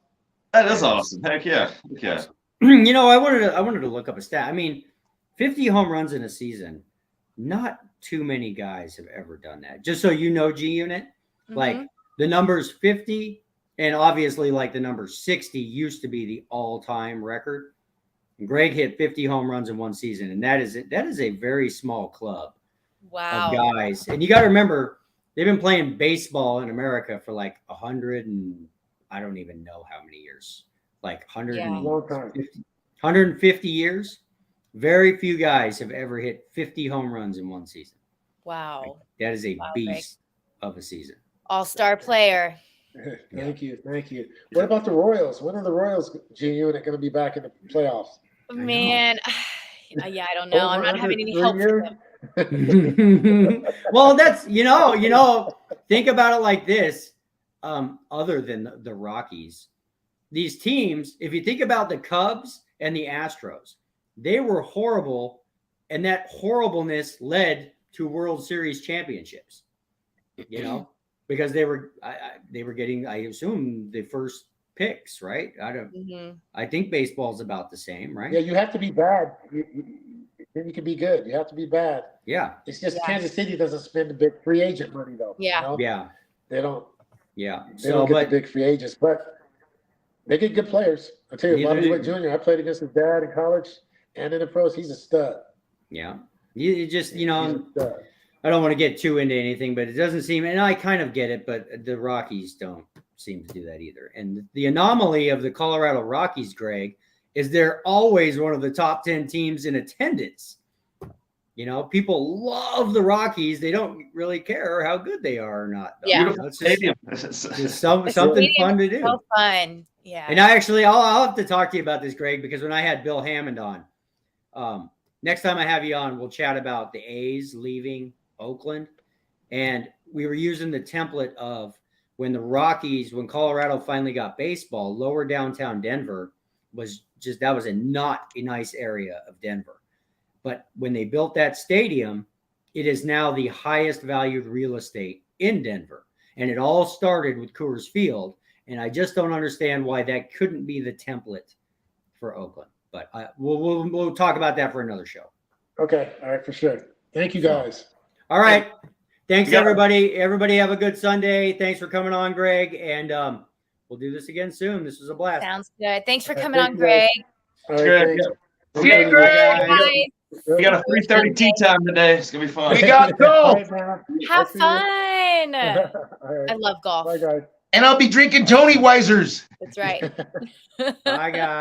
E: That is awesome. Heck yeah.
A: You know, I wanted to look up a stat. I mean, 50 home runs in a season. Not too many guys have ever done that. Just so you know, G Unit, like the numbers 50 and obviously like the number 60 used to be the all-time record. And Greg hit 50 home runs in one season, and that is a very small club.
B: Wow.
A: Of guys. And you got to remember, they've been playing baseball in America for like 100 and I don't even know how many years. Like 150 years. Very few guys have ever hit 50 home runs in one season.
B: Wow.
A: That is a beast of a season.
B: All-star player.
C: Thank you. What about the Royals? When are the Royals G Unit going to be back in the playoffs?
B: Man, yeah, I don't know. I'm not having any help from
A: them. Well, that's think about it like this. Other than the Rockies, these teams, if you think about the Cubs and the Astros, they were horrible, and that horribleness led to World Series championships. Because they were getting, I assume, the first picks, right? I think baseball's about the same, right?
C: Yeah, you have to be bad. Then you can be good. You have to be bad.
A: Yeah.
C: It's just Kansas City doesn't spend the big free agent money though.
B: Yeah.
A: Yeah.
C: They don't.
A: Yeah.
C: They don't get the big free agents, but they get good players. I'll tell you, Bobby Witt Jr., I played against his dad in college and in the pros. He's a stud.
A: Yeah. You just, I don't want to get too into anything, but it doesn't seem, and I kind of get it, but the Rockies don't seem to do that either. And the anomaly of the Colorado Rockies, Greg, is they're always one of the top 10 teams in attendance. People love the Rockies. They don't really care how good they are or not. Though.
B: Yeah.
A: Just something fun to do.
B: So fun. Yeah.
A: And I'll have to talk to you about this, Greg, because when I had Bill Hammond on, next time I have you on, we'll chat about the A's leaving Oakland. And we were using the template of when Colorado finally got baseball, lower downtown Denver was not a nice area of Denver. But when they built that stadium, it is now the highest valued real estate in Denver. And it all started with Coors Field. And I just don't understand why that couldn't be the template for Oakland. But we'll talk about that for another show.
C: Okay. All right, for sure. Thank you, guys.
A: All right. Thanks, everybody. Everybody have a good Sunday. Thanks for coming on, Greg. And we'll do this again soon. This was a blast.
B: Sounds good. Thanks for coming on, Greg.
C: All right,
D: See you, Greg.
E: We got a 3:30 tea time today. It's gonna be fun.
D: We got golf.
B: Have fun.
C: Right.
B: I love golf.
C: Bye, guys.
D: And I'll be drinking Tony Weisers.
B: That's right.
A: Bye, guys.